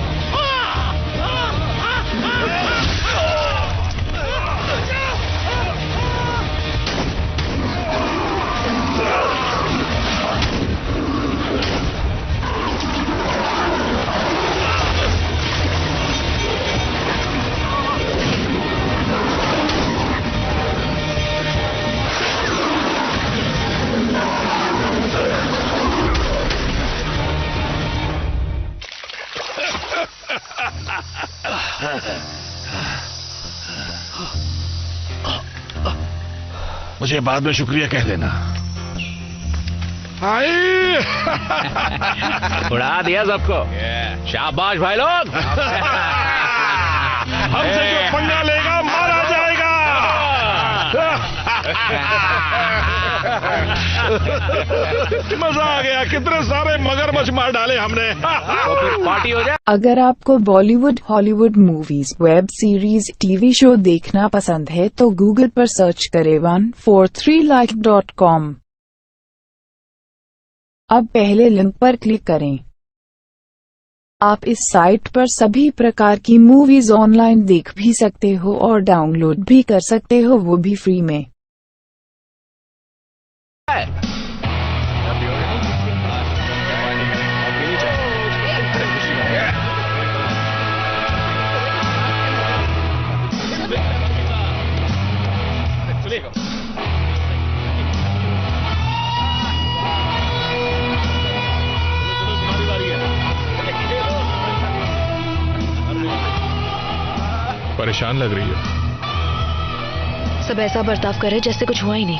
मुझे बाद में शुक्रिया कह देना। उड़ा दिया सबको। शाबाश भाई लोग। हमसे जो पंगा लेगा मारा जाएगा। मजा आ गया, कितने सारे मगरमच्छ मार डाले हमने। तो फिर पार्टी हो जाए। अगर आपको Bollywood, Hollywood movies, web series, TV show देखना पसंद है तो गूगल पर सर्च करें 143like.com। अब पहले लिंक पर क्लिक करें। आप इस साइट पर सभी प्रकार की मूवीज ऑनलाइन देख भी सकते हो और डाउनलोड भी कर सकते हो, वो भी फ्री में। परेशान लग रही है। सब ऐसा बर्ताव करे जैसे कुछ हुआ ही नहीं।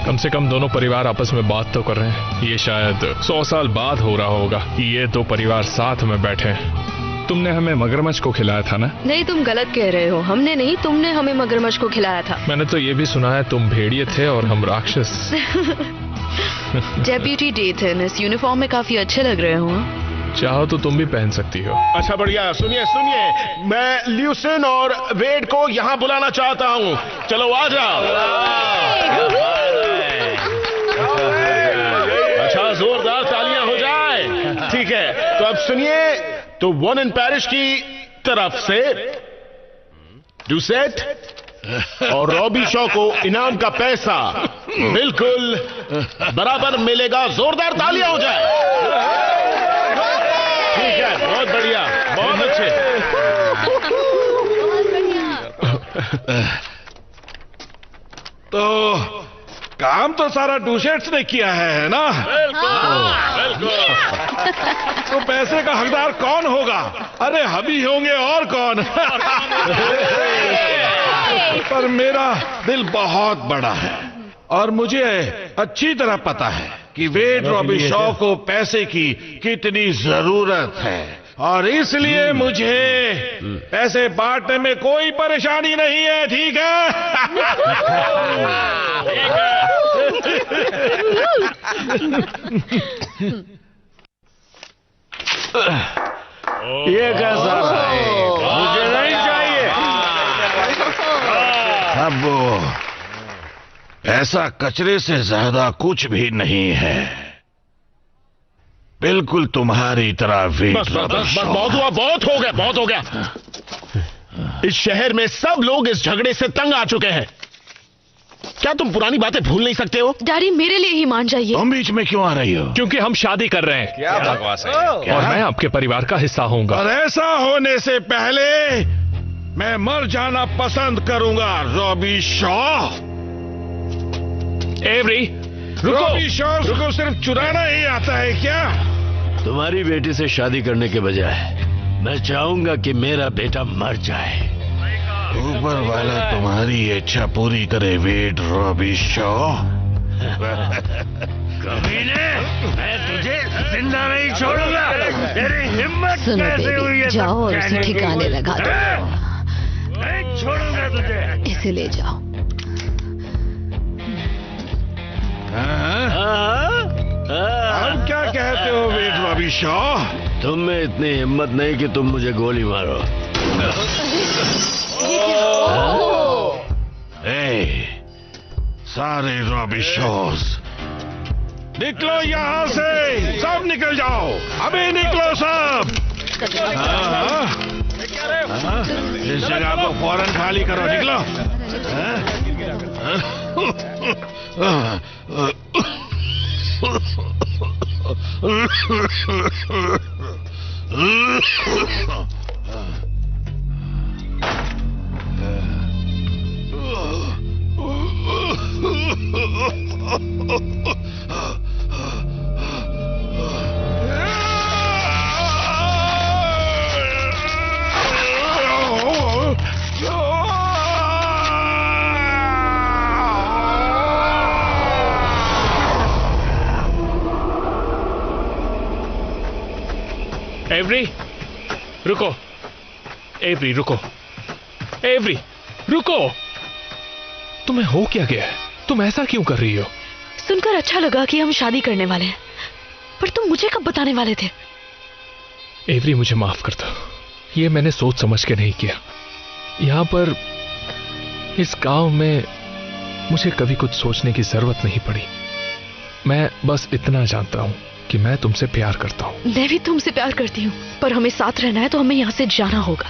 कम से कम दोनों परिवार आपस में बात तो कर रहे हैं। ये शायद 100 साल बाद हो रहा होगा कि ये दो परिवार साथ में बैठे हैं। तुमने हमें मगरमच्छ को खिलाया था ना? नहीं, तुम गलत कह रहे हो। हमने नहीं, तुमने हमें मगरमच्छ को खिलाया था। मैंने तो ये भी सुना है तुम भेड़िए थे और हम राक्षस। डेप्यूटी डेथन, इस यूनिफॉर्म में काफी अच्छे लग रहे हो। चाहो तो तुम भी पहन सकती हो। अच्छा बढ़िया, सुनिए सुनिए, मैं ल्यूसिन और वेड को यहाँ बुलाना चाहता हूँ। चलो आ जाओ। अच्छा, जोरदार तालियां हो जाए। ठीक है, तो अब सुनिए, तो वन इन पैरिश की तरफ से डुसेट और रॉबी शॉ को इनाम का पैसा बिल्कुल बराबर मिलेगा। जोरदार तालियां हो जाए। ठीक है, बहुत बढ़िया, बहुत अच्छे। तो काम तो सारा डूसेट्स ने किया है ना? तो पैसे का हकदार कौन होगा? अरे हम ही होंगे, और कौन? पर मेरा दिल बहुत बड़ा है और मुझे अच्छी तरह पता है कि वेड रॉबी शॉ को पैसे की कितनी जरूरत है, और इसलिए मुझे पैसे बांटने में कोई परेशानी नहीं है, ठीक है? ये कैसा है? मुझे नहीं चाहिए। अब वो ऐसा कचरे से ज्यादा कुछ भी नहीं है, बिल्कुल तुम्हारी तरह वेट। बस बहुत हुआ, बहुत हो गया। इस शहर में सब लोग इस झगड़े से तंग आ चुके हैं। क्या तुम पुरानी बातें भूल नहीं सकते हो? डैडी मेरे लिए ही मान जाइए। तुम बीच में क्यों आ रही हो? क्योंकि हम शादी कर रहे हैं। क्या बकवास है? और मैं आपके परिवार का हिस्सा होऊंगा। और ऐसा होने से पहले मैं मर जाना पसंद करूंगा, रॉबी शॉ। एवरी रुको। रॉबी शॉ को सिर्फ चुराना ही आता है क्या? तुम्हारी बेटी से शादी करने के बजाय मैं चाहूंगा कि मेरा बेटा मर जाए। ऊपर वाला तुम्हारी इच्छा पूरी करे, वेड रॉबी शॉ। कमीने, मैं तुझे जिंदा नहीं छोड़ूंगा। तेरी हिम्मत कैसे हुई है? जाओ और उसे ठिकाने लगा दो। नहीं छोड़ूंगा तुझे। इसे ले जाओ। अब क्या कहते हो वेड रॉबी शॉ? तुम में इतनी हिम्मत नहीं कि तुम मुझे गोली मारो। सारे रॉबी शॉज निकलो यहां से, सब निकल जाओ, अभी निकलो सब। इस जगह को फौरन खाली करो, निकलो। एवरी रुको। एवरी रुको। एवरी रुको। तुम्हें हो क्या गया है? तुम ऐसा क्यों कर रही हो? सुनकर अच्छा लगा कि हम शादी करने वाले हैं, पर तुम मुझे कब बताने वाले थे? एवरी मुझे माफ कर दो, ये मैंने सोच समझ के नहीं किया। यहां पर इस गांव में मुझे कभी कुछ सोचने की जरूरत नहीं पड़ी। मैं बस इतना जानता हूं कि मैं तुमसे प्यार करता हूं। मैं भी तुमसे प्यार करती हूँ, पर हमें साथ रहना है तो हमें यहाँ से जाना होगा।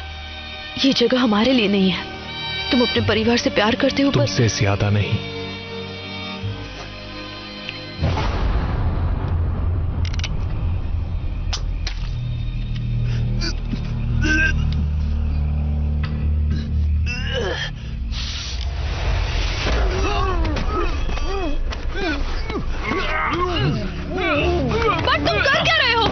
ये जगह हमारे लिए नहीं है। तुम अपने परिवार से प्यार करते हो, तुमसे ज्यादा नहीं। पर तुम कर क्या रहे हो?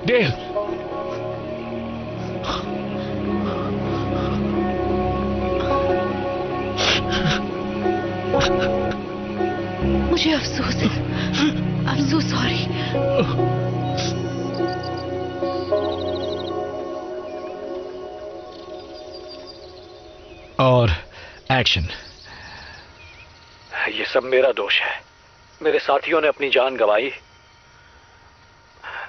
डेल, मुझे अफसोस है। I'm so sorry। और एक्शन। ये सब मेरा दोष है। मेरे साथियों ने अपनी जान गंवाई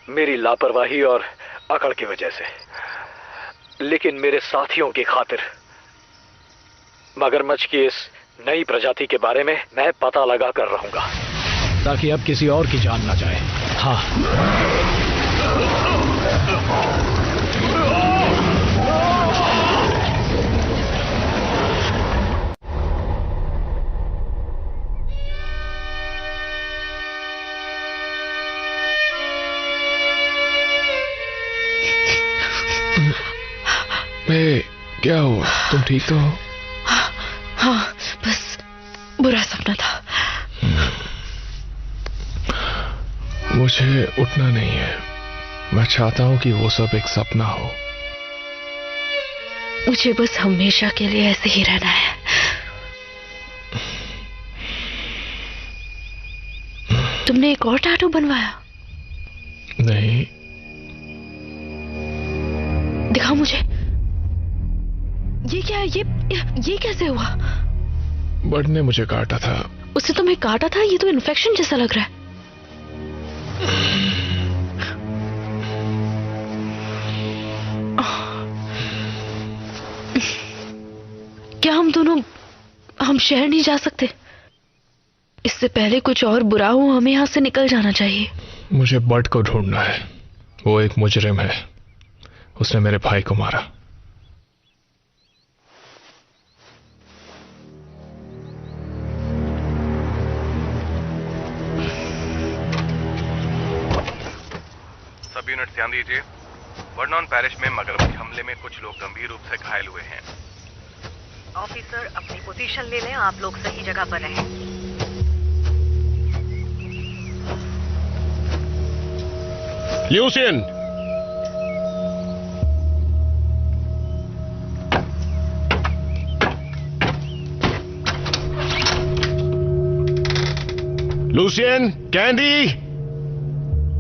मेरी लापरवाही और अकड़ की वजह से। लेकिन मेरे साथियों की खातिर मगरमच्छ की इस नई प्रजाति के बारे में मैं पता लगा कर रहूंगा, ताकि अब किसी और की जान ना जाए। हाँ। क्या हुआ? तुम ठीक तो हो? हाँ, बस बुरा सपना था। मुझे उठना नहीं है। मैं चाहता हूं कि वो सब एक सपना हो। मुझे बस हमेशा के लिए ऐसे ही रहना है। तुमने एक और टैटू बनवाया? नहीं। दिखाओ मुझे। ये क्या है? ये कैसे हुआ? बर्ड ने मुझे काटा था। उसने तुम्हें काटा था? ये तो इन्फेक्शन जैसा लग रहा है। क्या हम शहर नहीं जा सकते? इससे पहले कुछ और बुरा हो, हमें यहां से निकल जाना चाहिए। मुझे बर्ड को ढूंढना है। वो एक मुजरिम है। उसने मेरे भाई को मारा। सब यूनिट ध्यान दीजिए। वर्नॉन पैरिश में मगरमच्छ हमले में कुछ लोग गंभीर रूप से घायल हुए हैं। ऑफिसर अपनी पोजीशन ले लें, आप लोग सही जगह पर रहें। ल्यूसियन, लूसियन, कैंडी,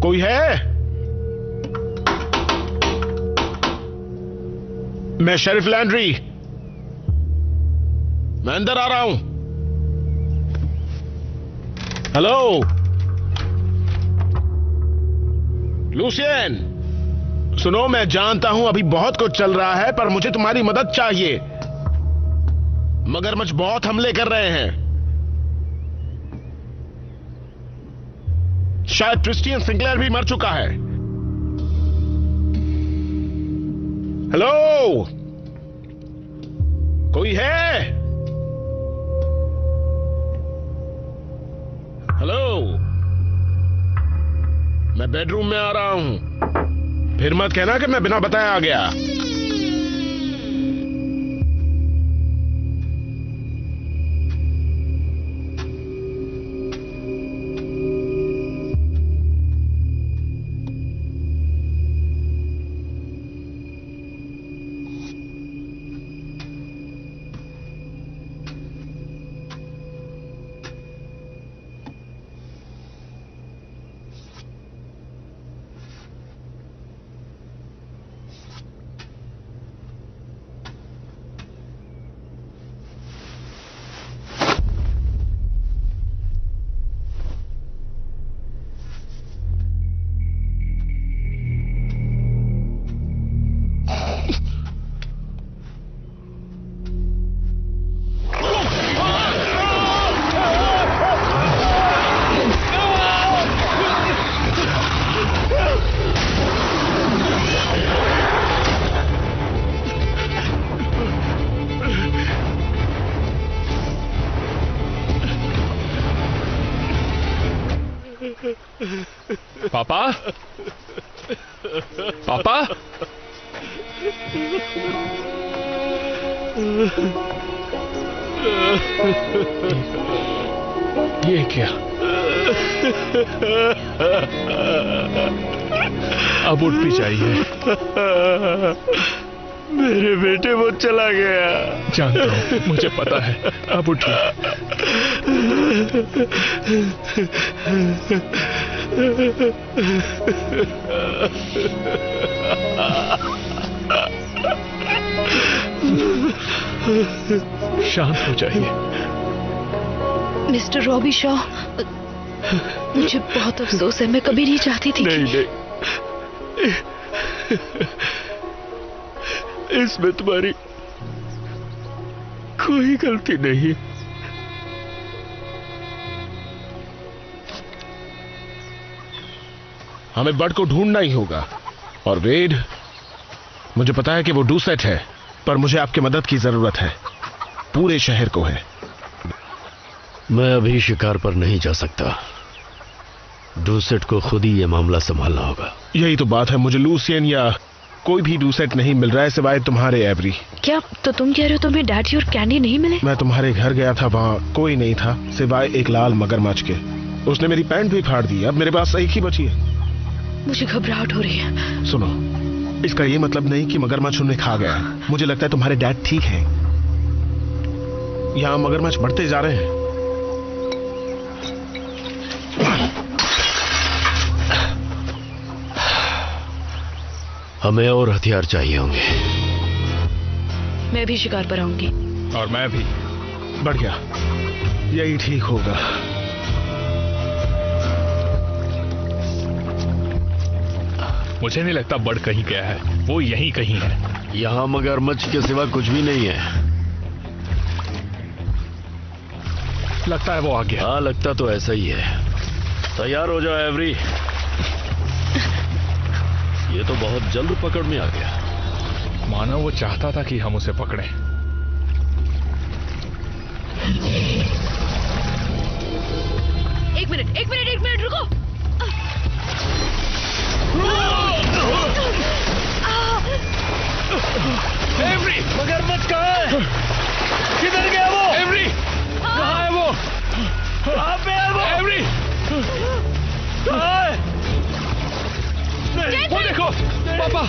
कोई है? मैं शेरिफ लैंड्री, मैं अंदर आ रहा हूं। हेलो लूसियन, सुनो, मैं जानता हूं अभी बहुत कुछ चल रहा है, पर मुझे तुम्हारी मदद चाहिए। मगरमच्छ बहुत हमले कर रहे हैं। शायद क्रिस्टियन सिंक्लेयर भी मर चुका है। हेलो, कोई है? हेलो, मैं बेडरूम में आ रहा हूं। फिर मत कहना कि मैं बिना बताए आ गया। पापा? पापा? ये क्या? अब उठ भी चाहिए। मेरे बेटे वो चला गया। जानता हूं, मुझे पता है। अब उठिए। शांत हो जाइए। मिस्टर रॉबी शॉ, मुझे बहुत अफसोस है। मैं कभी नहीं चाहती थी नहीं, नहीं। इसमें तुम्हारी कोई गलती नहीं। हमें बर्ड को ढूंढना ही होगा। और वेड, मुझे पता है कि वो डूसेट है, पर मुझे आपकी मदद की जरूरत है। पूरे शहर को है। मैं अभी शिकार पर नहीं जा सकता। डूसेट को खुद ही ये मामला संभालना होगा। यही तो बात है, मुझे लूसियन या कोई भी डूसेट नहीं मिल रहा है सिवाय तुम्हारे एवरी। क्या तो तुम कह रहे हो तुम्हें डैडी और कैंडी नहीं मिले? मैं तुम्हारे घर गया था, वहाँ कोई नहीं था सिवाय एक लाल मगरमच्छ के। उसने मेरी पैंट भी फाड़ दी। अब मेरे पास एक ही बची है। मुझे घबराहट हो रही है। सुनो, इसका ये मतलब नहीं कि मगरमच्छ उन्हें खा गया। मुझे लगता है तुम्हारे डैड ठीक हैं। यहाँ मगरमच्छ बढ़ते जा रहे हैं। हमें और हथियार चाहिए होंगे। मैं भी शिकार पर आऊंगी। और मैं भी। बढ़िया, यही ठीक होगा। मुझे नहीं लगता बर्ड कहीं गया है, वो यहीं कहीं है। यहाँ मगरमच्छ के सिवा कुछ भी नहीं है। लगता है वो आ गया। हाँ, लगता तो ऐसा ही है। तैयार हो जाओ एवरी। ये तो बहुत जल्द पकड़ में आ गया। मानो वो चाहता था कि हम उसे पकड़ें। एक मिनट रुको। एवरी, मगरमच्छ कहाँ है? किधर गया वो? एवरी, कहाँ है वो? कहाँ पे है वो? एवरी, कहाँ है? नहीं, वो देखो, पापा।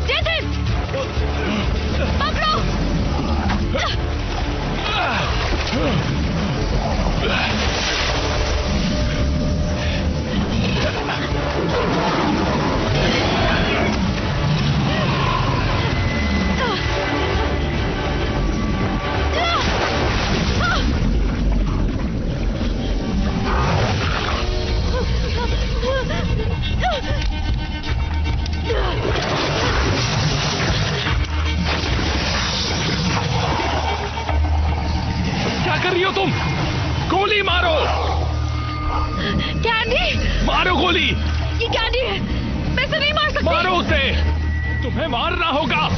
जेसन, पकड़ो। क्या कर रही हो तुम? गोली मारो। कैंडी, मारो गोली। ये कैंडी है, मैं इसे नहीं मार सकती। मारो उसे, तुम्हें मारना होगा।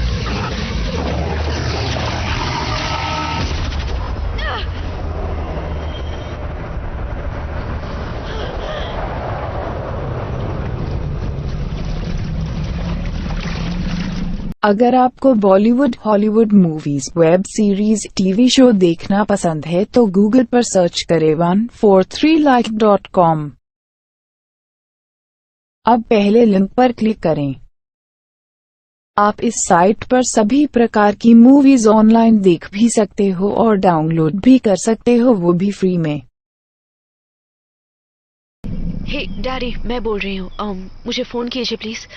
अगर आपको Bollywood, Hollywood movies, web series, TV show देखना पसंद है तो गूगल पर सर्च करें 143like.com। अब पहले लिंक पर क्लिक करें। आप इस साइट पर सभी प्रकार की मूवीज ऑनलाइन देख भी सकते हो और डाउनलोड भी कर सकते हो, वो भी फ्री में। हे डैडी, मैं बोल रही हूँ, मुझे फोन कीजिए प्लीज।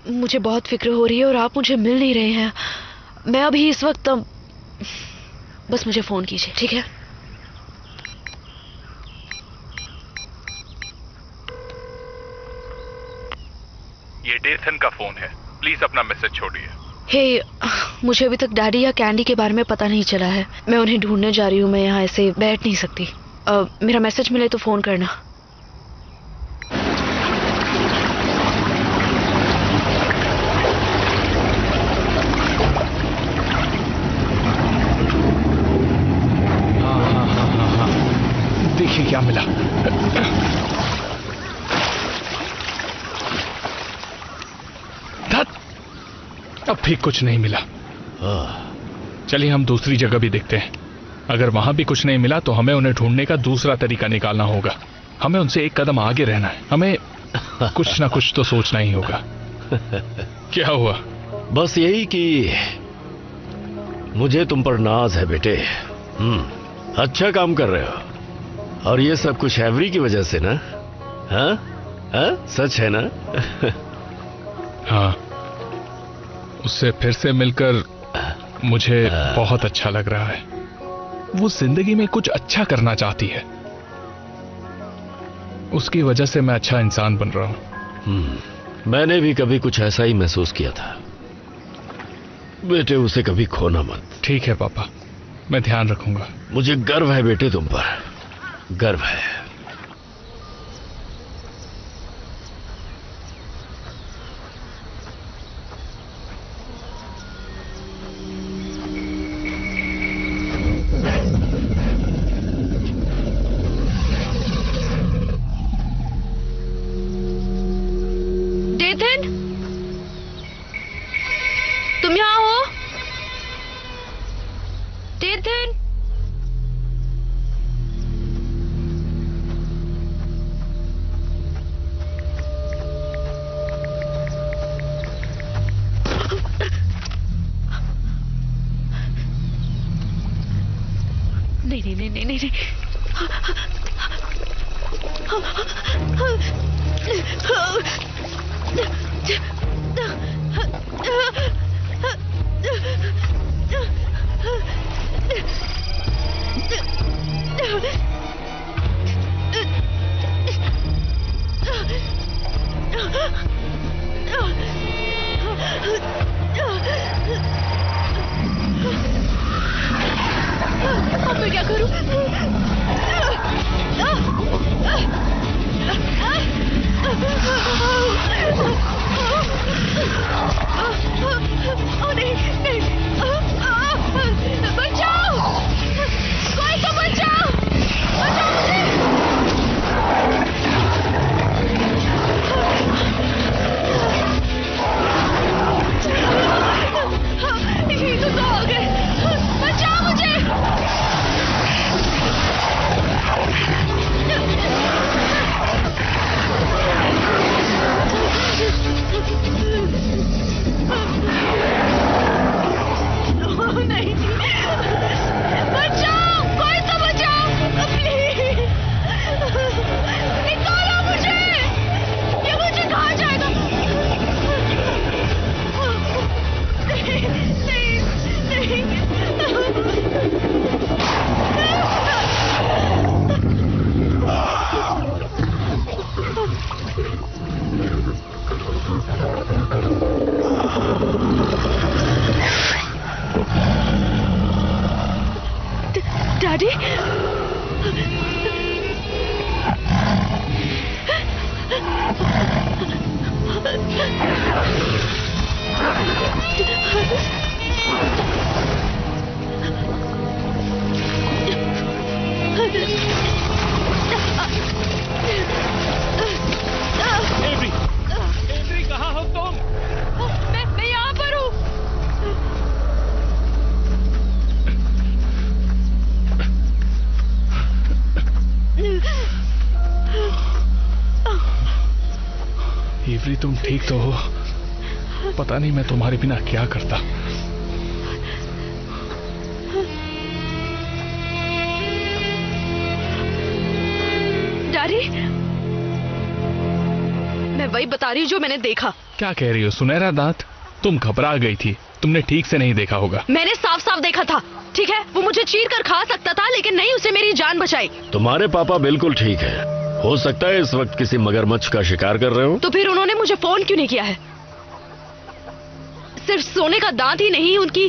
मुझे बहुत फिक्र हो रही है और आप मुझे मिल नहीं रहे हैं। मैं अभी इस वक्त बस मुझे फोन कीजिए, ठीक है? ये डेथन का फोन है, प्लीज अपना मैसेज छोड़िए। हे, मुझे अभी तक डैडी या कैंडी के बारे में पता नहीं चला है। मैं उन्हें ढूंढने जा रही हूँ। मैं यहाँ ऐसे बैठ नहीं सकती। मेरा मैसेज मिले तो फोन करना। देखिए क्या मिला। अब भी कुछ नहीं मिला। चलिए हम दूसरी जगह भी देखते हैं। अगर वहां भी कुछ नहीं मिला तो हमें उन्हें ढूंढने का दूसरा तरीका निकालना होगा। हमें उनसे एक कदम आगे रहना है। हमें कुछ ना कुछ तो सोचना ही होगा। क्या हुआ? बस यही कि मुझे तुम पर नाज है बेटे। अच्छा काम कर रहे हो। और ये सब कुछ एवरी की वजह से ना? हाँ हाँ, सच है ना? हाँ, उससे फिर से मिलकर मुझे बहुत अच्छा लग रहा है। वो जिंदगी में कुछ अच्छा करना चाहती है। उसकी वजह से मैं अच्छा इंसान बन रहा हूं। मैंने भी कभी कुछ ऐसा ही महसूस किया था। बेटे, उसे कभी खोना मत। ठीक है पापा, मैं ध्यान रखूंगा। मुझे गर्व है बेटे तुम पर, गर्व है। डेथन, तुम यहाँ हो? डेथन, नहीं नहीं नहीं नहीं नहीं अब मैं क्या करूं? ओ नहीं नहीं, बचाओ, कोई तो बचाओ, बचाओ मुझे। ये तो हो गए, बचाओ मुझे। नहीं, बचाओ, कोई तो बचाओ, प्लीज, निकालो मुझे, ये मुझे कहाँ जाएगा? नहीं, डैडी, एवरी, कहाँ हो तुम? मैं यहाँ पर हूँ। एवरी, तुम ठीक तो हो? पता नहीं मैं तुम्हारे बिना क्या करता। डैडी, मैं वही बता रही हूँ जो मैंने देखा। क्या कह रही हो? सुनहरा दांत? तुम घबरा गई थी, तुमने ठीक से नहीं देखा होगा। मैंने साफ साफ देखा था। ठीक है, वो मुझे चीर कर खा सकता था, लेकिन नहीं, उसे मेरी जान बचाई। तुम्हारे पापा बिल्कुल ठीक है। हो सकता है इस वक्त किसी मगरमच्छ का शिकार कर रहे हो। तो फिर उन्होंने मुझे फोन क्यों नहीं किया है? सिर्फ सोने का दांत ही नहीं, उनकी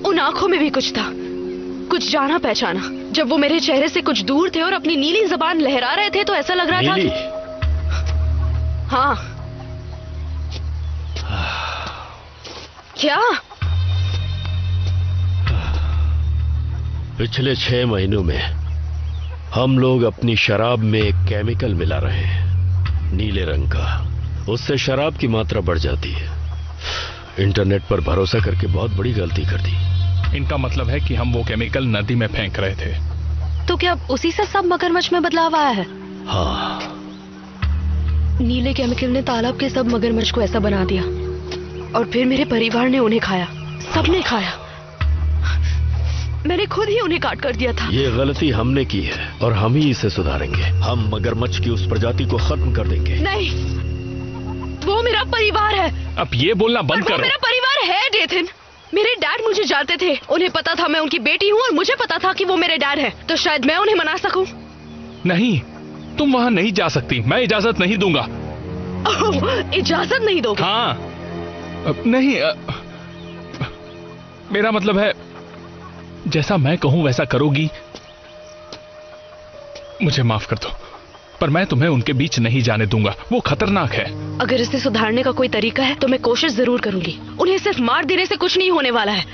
उन आंखों में भी कुछ था, कुछ जाना पहचाना। जब वो मेरे चेहरे से कुछ दूर थे और अपनी नीली जबान लहरा रहे थे, तो ऐसा लग रहा था कि... हाँ। क्या? पिछले 6 महीनों में हम लोग अपनी शराब में एक केमिकल मिला रहे हैं, नीले रंग का। उससे शराब की मात्रा बढ़ जाती है। इंटरनेट पर भरोसा करके बहुत बड़ी गलती कर दी। इनका मतलब है कि हम वो केमिकल नदी में फेंक रहे थे। तो क्या उसी से सब मगरमच्छ में बदलाव आया है? हाँ। नीले केमिकल ने तालाब के सब मगरमच्छ को ऐसा बना दिया, और फिर मेरे परिवार ने उन्हें खाया। सबने खाया। मैंने खुद ही उन्हें काट कर दिया था। ये गलती हमने की है और हम ही इसे सुधारेंगे। हम मगरमच्छ की उस प्रजाति को खत्म कर देंगे। नहीं, वो मेरा परिवार है। अब ये बोलना बंद करो। मेरा परिवार है डेथन। मेरे डैड मुझे जानते थे, उन्हें पता था मैं उनकी बेटी हूँ और मुझे पता था कि वो मेरे डैड हैं, तो शायद मैं उन्हें मना सकूं। नहीं, तुम वहां नहीं जा सकती, मैं इजाजत नहीं दूंगा। इजाजत नहीं दोगे? हाँ। नहीं, मेरा मतलब है जैसा मैं कहूं वैसा करोगी। मुझे माफ कर दो, पर मैं तुम्हें उनके बीच नहीं जाने दूंगा, वो खतरनाक है। अगर इसे सुधारने का कोई तरीका है तो मैं कोशिश जरूर करूंगी। उन्हें सिर्फ मार देने से कुछ नहीं होने वाला है।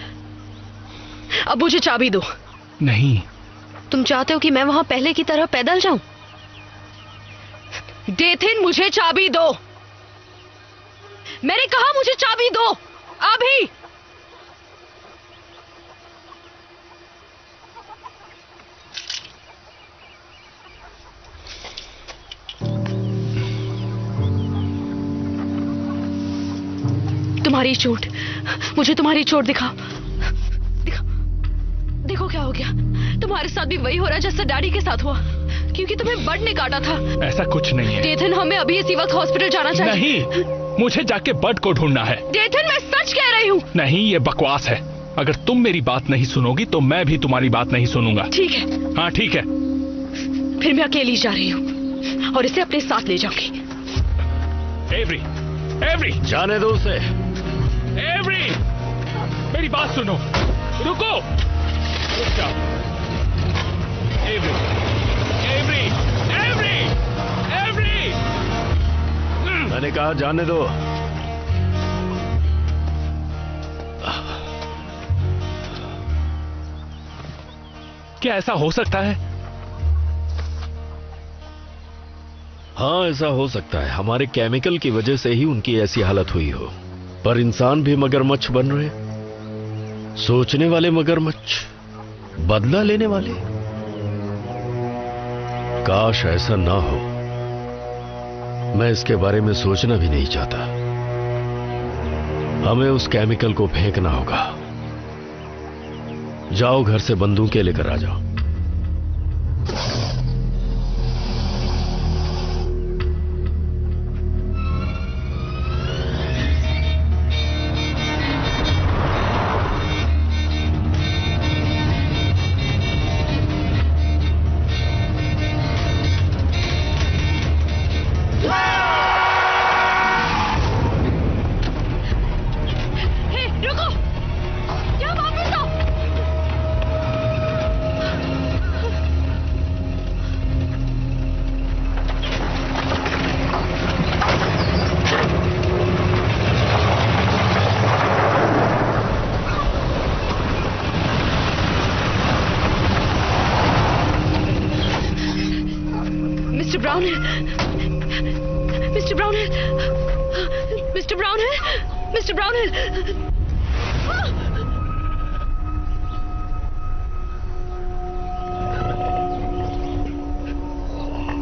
अब मुझे चाबी दो। नहीं। तुम चाहते हो कि मैं वहां पहले की तरह पैदल जाऊं? डेथिन, मुझे चाबी दो। मैंने कहा मुझे चाबी दो अभी। तुम्हारी चोट, मुझे तुम्हारी चोट दिखाओ। देखो क्या हो गया। तुम्हारे साथ भी वही हो रहा जैसा डैडी के साथ हुआ, क्योंकि तुम्हें बर्ड ने काटा था। ऐसा कुछ नहीं है। डेथन, हमें अभी इसी वक्त हॉस्पिटल जाना चाहिए। नहीं, मुझे जाके बर्ड को ढूंढना है। डेथन, मैं सच कह रही हूँ। नहीं, ये बकवास है। अगर तुम मेरी बात नहीं सुनोगी तो मैं भी तुम्हारी बात नहीं सुनूंगा। ठीक है। हाँ ठीक है। फिर मैं अकेली जा रही हूँ और इसे अपने साथ ले जाऊंगी। एवरी, एवरी, जाने दो उसे। एवरी, मेरी बात सुनो। रुको, रुक जाओ। Every, every, every, every. मैंने कहा जाने दो। क्या ऐसा हो सकता है? हाँ, ऐसा हो सकता है। हमारे केमिकल की वजह से ही उनकी ऐसी हालत हुई हो। पर इंसान भी मगरमच्छ बन रहे, सोचने वाले मगरमच्छ, बदला लेने वाले। काश ऐसा ना हो। मैं इसके बारे में सोचना भी नहीं चाहता। हमें उस केमिकल को फेंकना होगा। जाओ, घर से बंदूकें लेकर आ जाओ। मिस्टर ब्राउनहिल,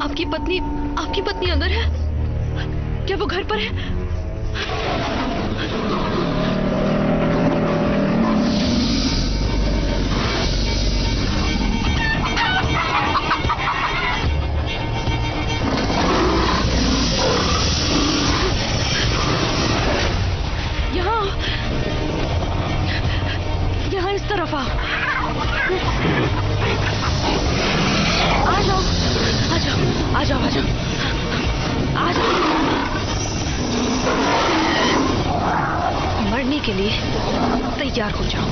आपकी पत्नी अंदर है? क्या वो घर पर है? यहाँ इस तरफ आओ। आ जाओ, आ जाओ, आ जाओ, आ जाओ, आ जाओ। मरने के लिए तैयार हो जाओ।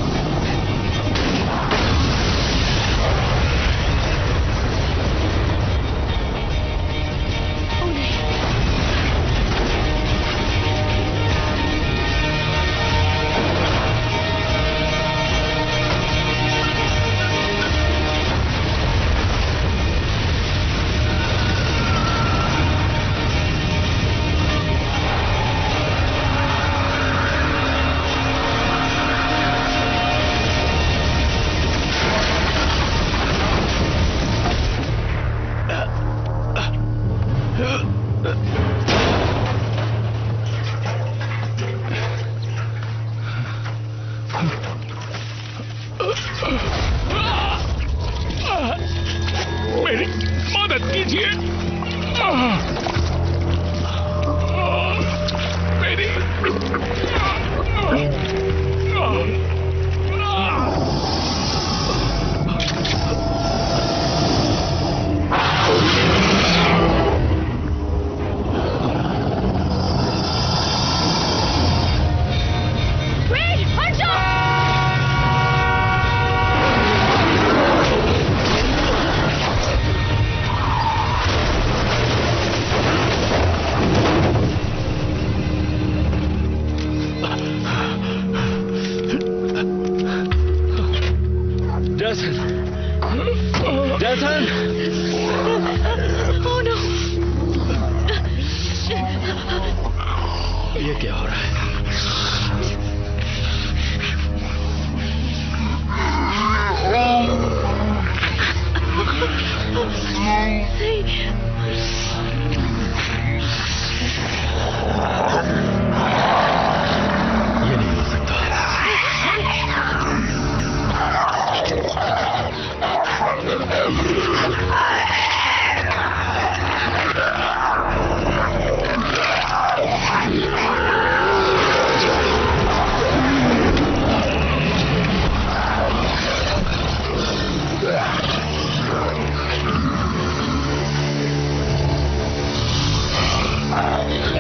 मेरी मदद कीजिए। मेरी जैसन! Oh no! ये क्या हो रहा है? ये नहीं हो सकता।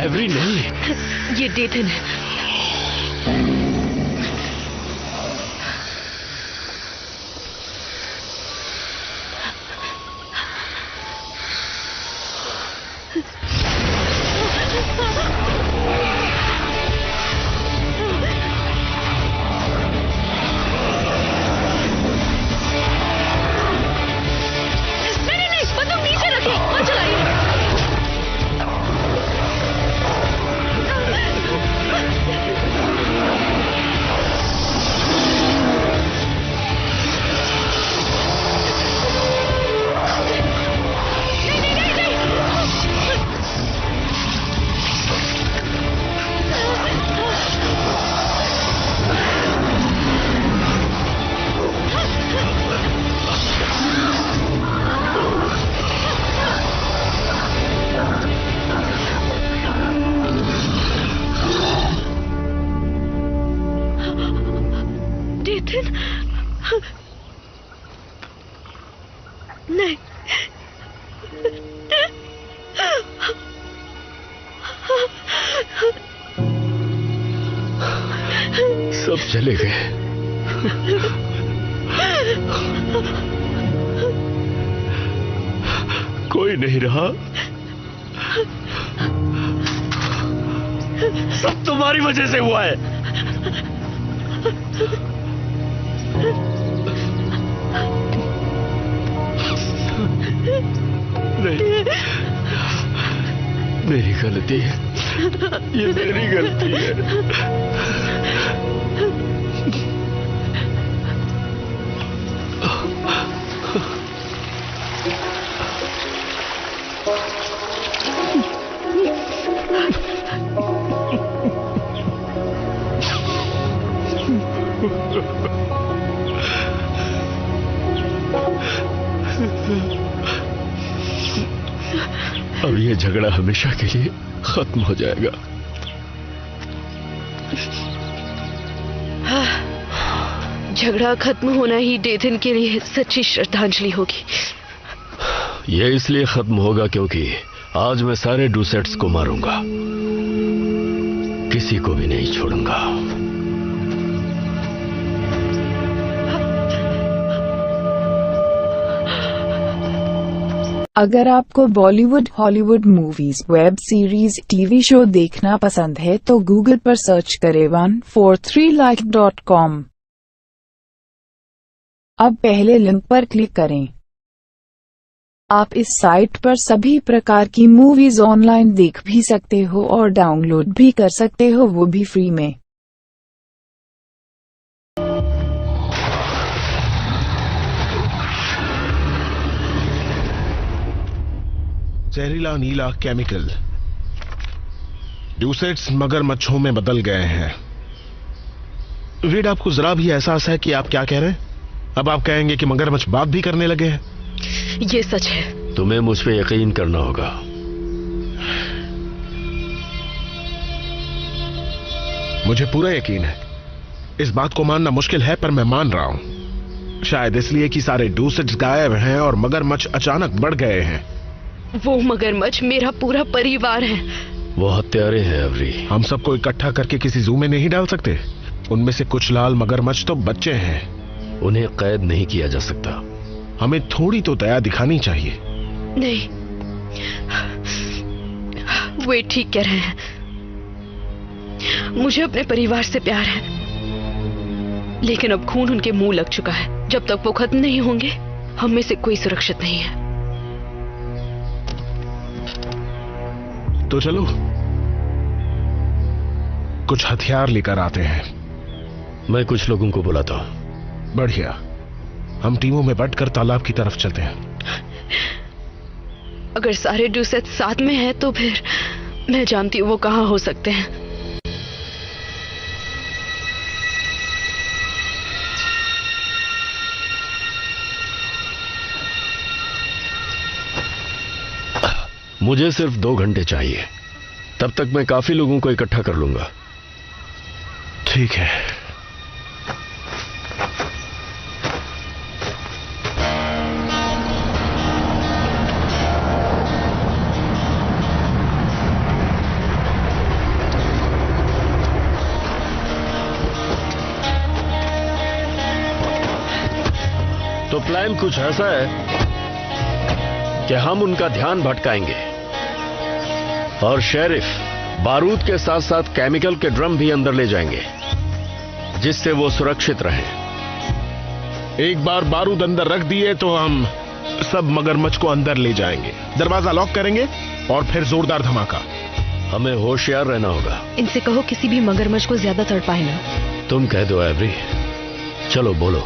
एवरी नहीं, ये डेथन है। नहीं, बंदूक नीचे रखिए, मत चलाइए। डेथन, नहीं, सब चले गए। कोई नहीं रहा। सब तुम्हारी वजह से हुआ है। नहीं, मेरी गलती है, ये मेरी गलती है। अब ये झगड़ा हमेशा के लिए खत्म हो जाएगा। झगड़ा खत्म होना ही डेथन के लिए सच्ची श्रद्धांजलि होगी। ये इसलिए खत्म होगा क्योंकि आज मैं सारे डूसेट्स को मारूंगा, किसी को भी नहीं छोड़ूंगा। अगर आपको Bollywood, Hollywood movies, web series, TV show देखना पसंद है तो गूगल पर सर्च करें 143like.com। अब पहले लिंक पर क्लिक करें। आप इस साइट पर सभी प्रकार की मूवीज ऑनलाइन देख भी सकते हो और डाउनलोड भी कर सकते हो, वो भी फ्री में। जहरीला नीला केमिकल डूसेट्स मगरमच्छों में बदल गए हैं। रीड, आपको जरा भी एहसास है कि आप क्या कह रहे हैं? अब आप कहेंगे कि मगरमच्छ बात भी करने लगे हैं। ये सच है। तुम्हें मुझ पे यकीन करना होगा। मुझे पूरा यकीन है। इस बात को मानना मुश्किल है पर मैं मान रहा हूं। शायद इसलिए कि सारे डूसेट्स गायब हैं और मगरमच्छ अचानक बढ़ गए हैं। वो मगरमच्छ मेरा पूरा परिवार है। वो हत्यारे हैं एवरी। हम सबको इकट्ठा करके किसी जू में नहीं डाल सकते? उनमें से कुछ लाल मगरमच्छ तो बच्चे हैं। उन्हें कैद नहीं किया जा सकता। हमें थोड़ी तो दया दिखानी चाहिए। नहीं, वे ठीक कह रहे हैं। मुझे अपने परिवार से प्यार है, लेकिन अब खून उनके मुंह लग चुका है। जब तक वो खत्म नहीं होंगे हम में से कोई सुरक्षित नहीं है। तो चलो कुछ हथियार लेकर आते हैं। मैं कुछ लोगों को बुलाता हूं। बढ़िया, हम टीमों में बंटकर तालाब की तरफ चलते हैं। अगर सारे डूसेट साथ में हैं तो फिर मैं जानती हूँ वो कहाँ हो सकते हैं। मुझे सिर्फ 2 घंटे चाहिए, तब तक मैं काफी लोगों को इकट्ठा कर लूंगा। ठीक है। तो प्लान कुछ ऐसा है कि हम उनका ध्यान भटकाएंगे और शेरिफ बारूद के साथ साथ केमिकल के ड्रम भी अंदर ले जाएंगे, जिससे वो सुरक्षित रहें। एक बार बारूद अंदर रख दिए तो हम सब मगरमच्छ को अंदर ले जाएंगे, दरवाजा लॉक करेंगे और फिर जोरदार धमाका। हमें होशियार रहना होगा। इनसे कहो किसी भी मगरमच्छ को ज्यादा तड़पाए ना। तुम कह दो एवरी। चलो बोलो।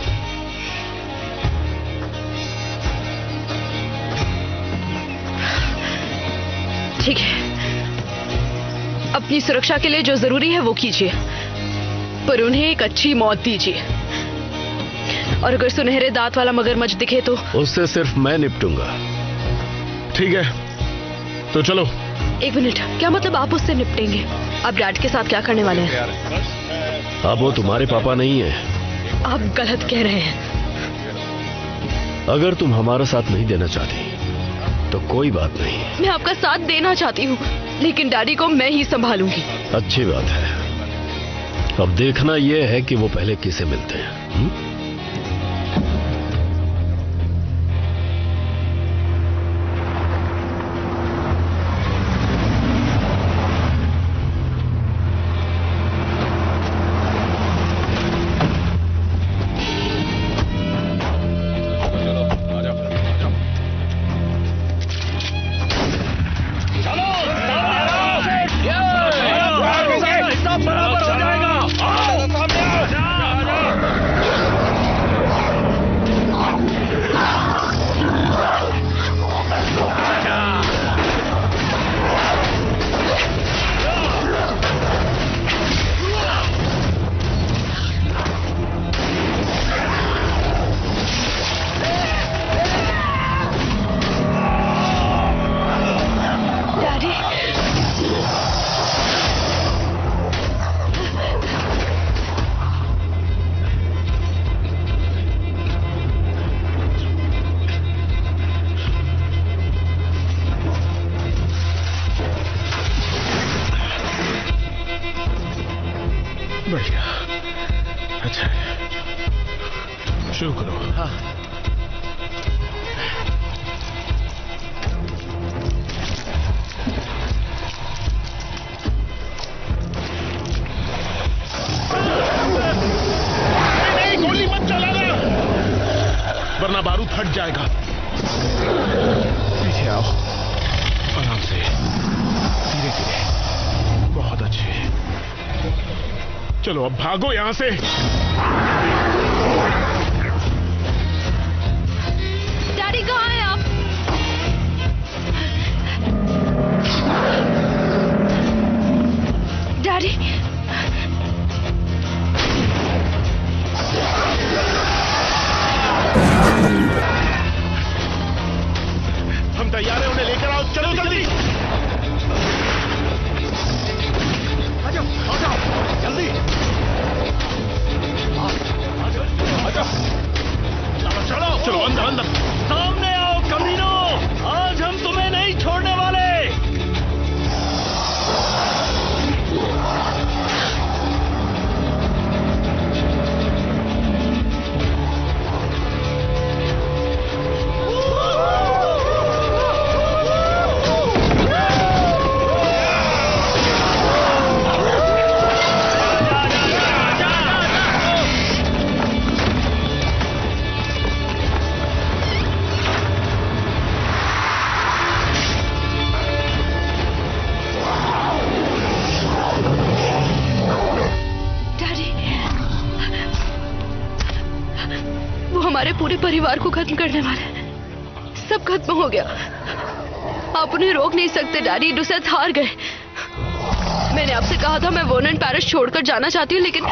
ठीक है, अपनी सुरक्षा के लिए जो जरूरी है वो कीजिए, पर उन्हें एक अच्छी मौत दीजिए। और अगर सुनहरे दांत वाला मगरमच्छ दिखे तो उससे सिर्फ मैं निपटूंगा। ठीक है, तो चलो। 1 मिनट, क्या मतलब आप उससे निपटेंगे? आप डैड के साथ क्या करने वाले हैं? अब वो तुम्हारे पापा नहीं है। आप गलत कह रहे हैं। अगर तुम हमारा साथ नहीं देना चाहती तो कोई बात नहीं। मैं आपका साथ देना चाहती हूँ, लेकिन डैडी को मैं ही संभालूंगी। अच्छी बात है। अब देखना यह है कि वो पहले किसे मिलते हैं। बढ़िया, अच्छा शुरू करो। हाँ। नहीं, गोली मत चलाना, वरना बारूद फट जाएगा। पीछे आओ, आराम से, धीरे धीरे। बहुत अच्छे। चलो अब भागो यहां से। डैडी कहाँ हैं आप? डैडी, हम तैयार हैं, उन्हें लेकर आओ। चलो जल्दी। आ जाओ जल्दी। चलो चलो अंदर अंदर। सामने आओ कमीनो, आज हम तुम्हें नहीं छोड़ने वाले। परिवार को खत्म करने वाले। सब खत्म हो गया। आप उन्हें रोक नहीं सकते डैडी। डुसेथ हार गए। मैंने आपसे कहा था मैं वॉर्नन पैरिश छोड़कर जाना चाहती हूँ, लेकिन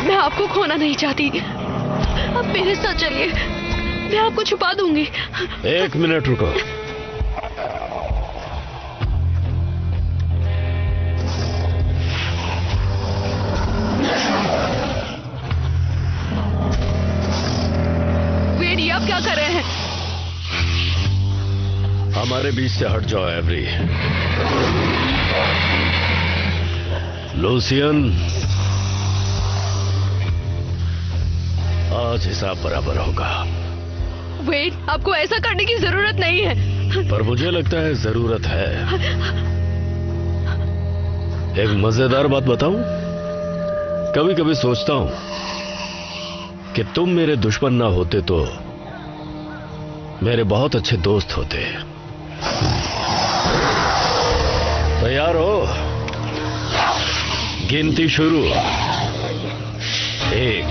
मैं आपको खोना नहीं चाहती। आप मेरे साथ चलिए, मैं आपको छुपा दूंगी। 1 मिनट रुको। वेड, ये आप क्या कर रहे हैं? हमारे बीच से हट जाओ एवरी। लूसियन, आज हिसाब बराबर होगा। वेड, आपको ऐसा करने की जरूरत नहीं है। पर मुझे लगता है जरूरत है। एक मजेदार बात बताऊं? कभी कभी सोचता हूं कि तुम मेरे दुश्मन ना होते तो मेरे बहुत अच्छे दोस्त होते। तैयार हो? गिनती शुरू। 1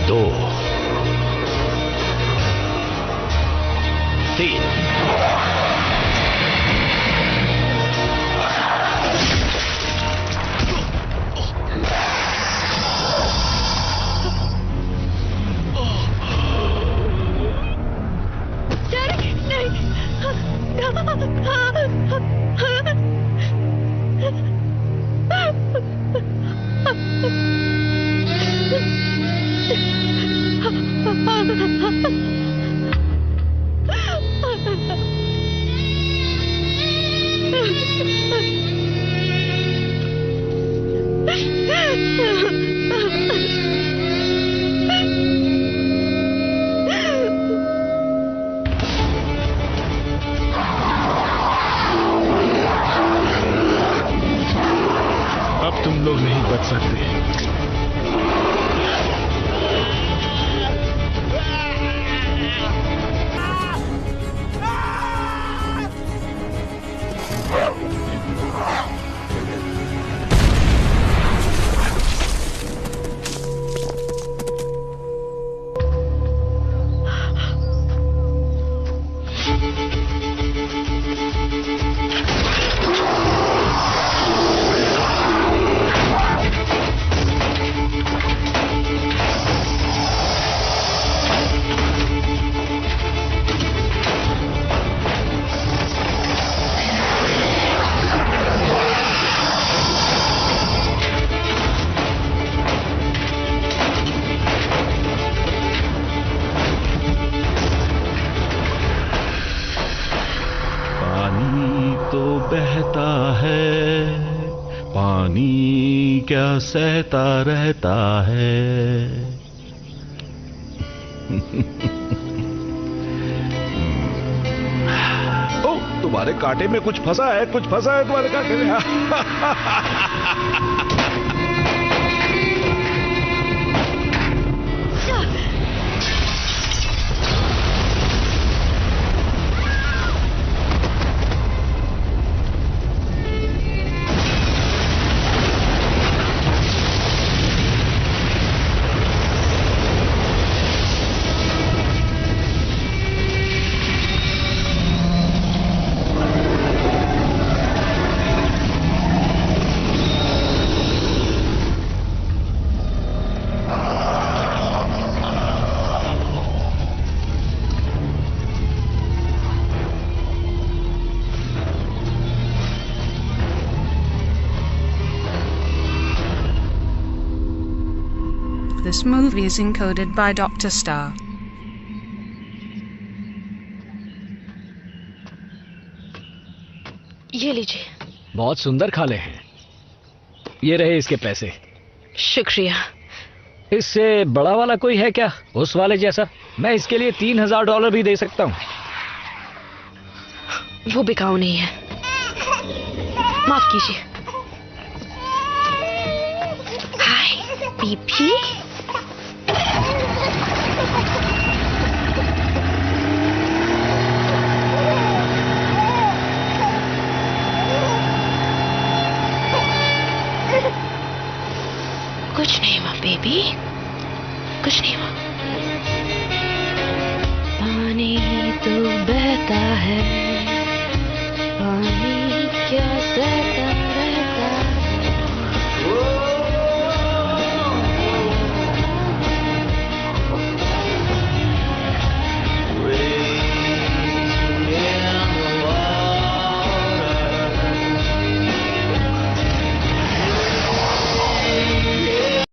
2 3 अब तुम लोग नहीं बच सकते। बहता है पानी क्या सहता रहता है। ओ, तुम्हारे कांटे में कुछ फंसा है, कुछ फंसा है तुम्हारे कांटे में। This movie is encoded by Dr. Star. ये लीजिए। बहुत सुंदर खाले हैं। ये रहे इसके पैसे। शुक्रिया। इससे बड़ा वाला कोई है क्या, उस वाले जैसा? मैं इसके लिए $3000 भी दे सकता हूँ। वो बिकाऊ नहीं है, माफ कीजिए। हाय पीपी। कुछ नहीं माँ बेबी। कुछ नहीं हुआ। पानी तो बहता है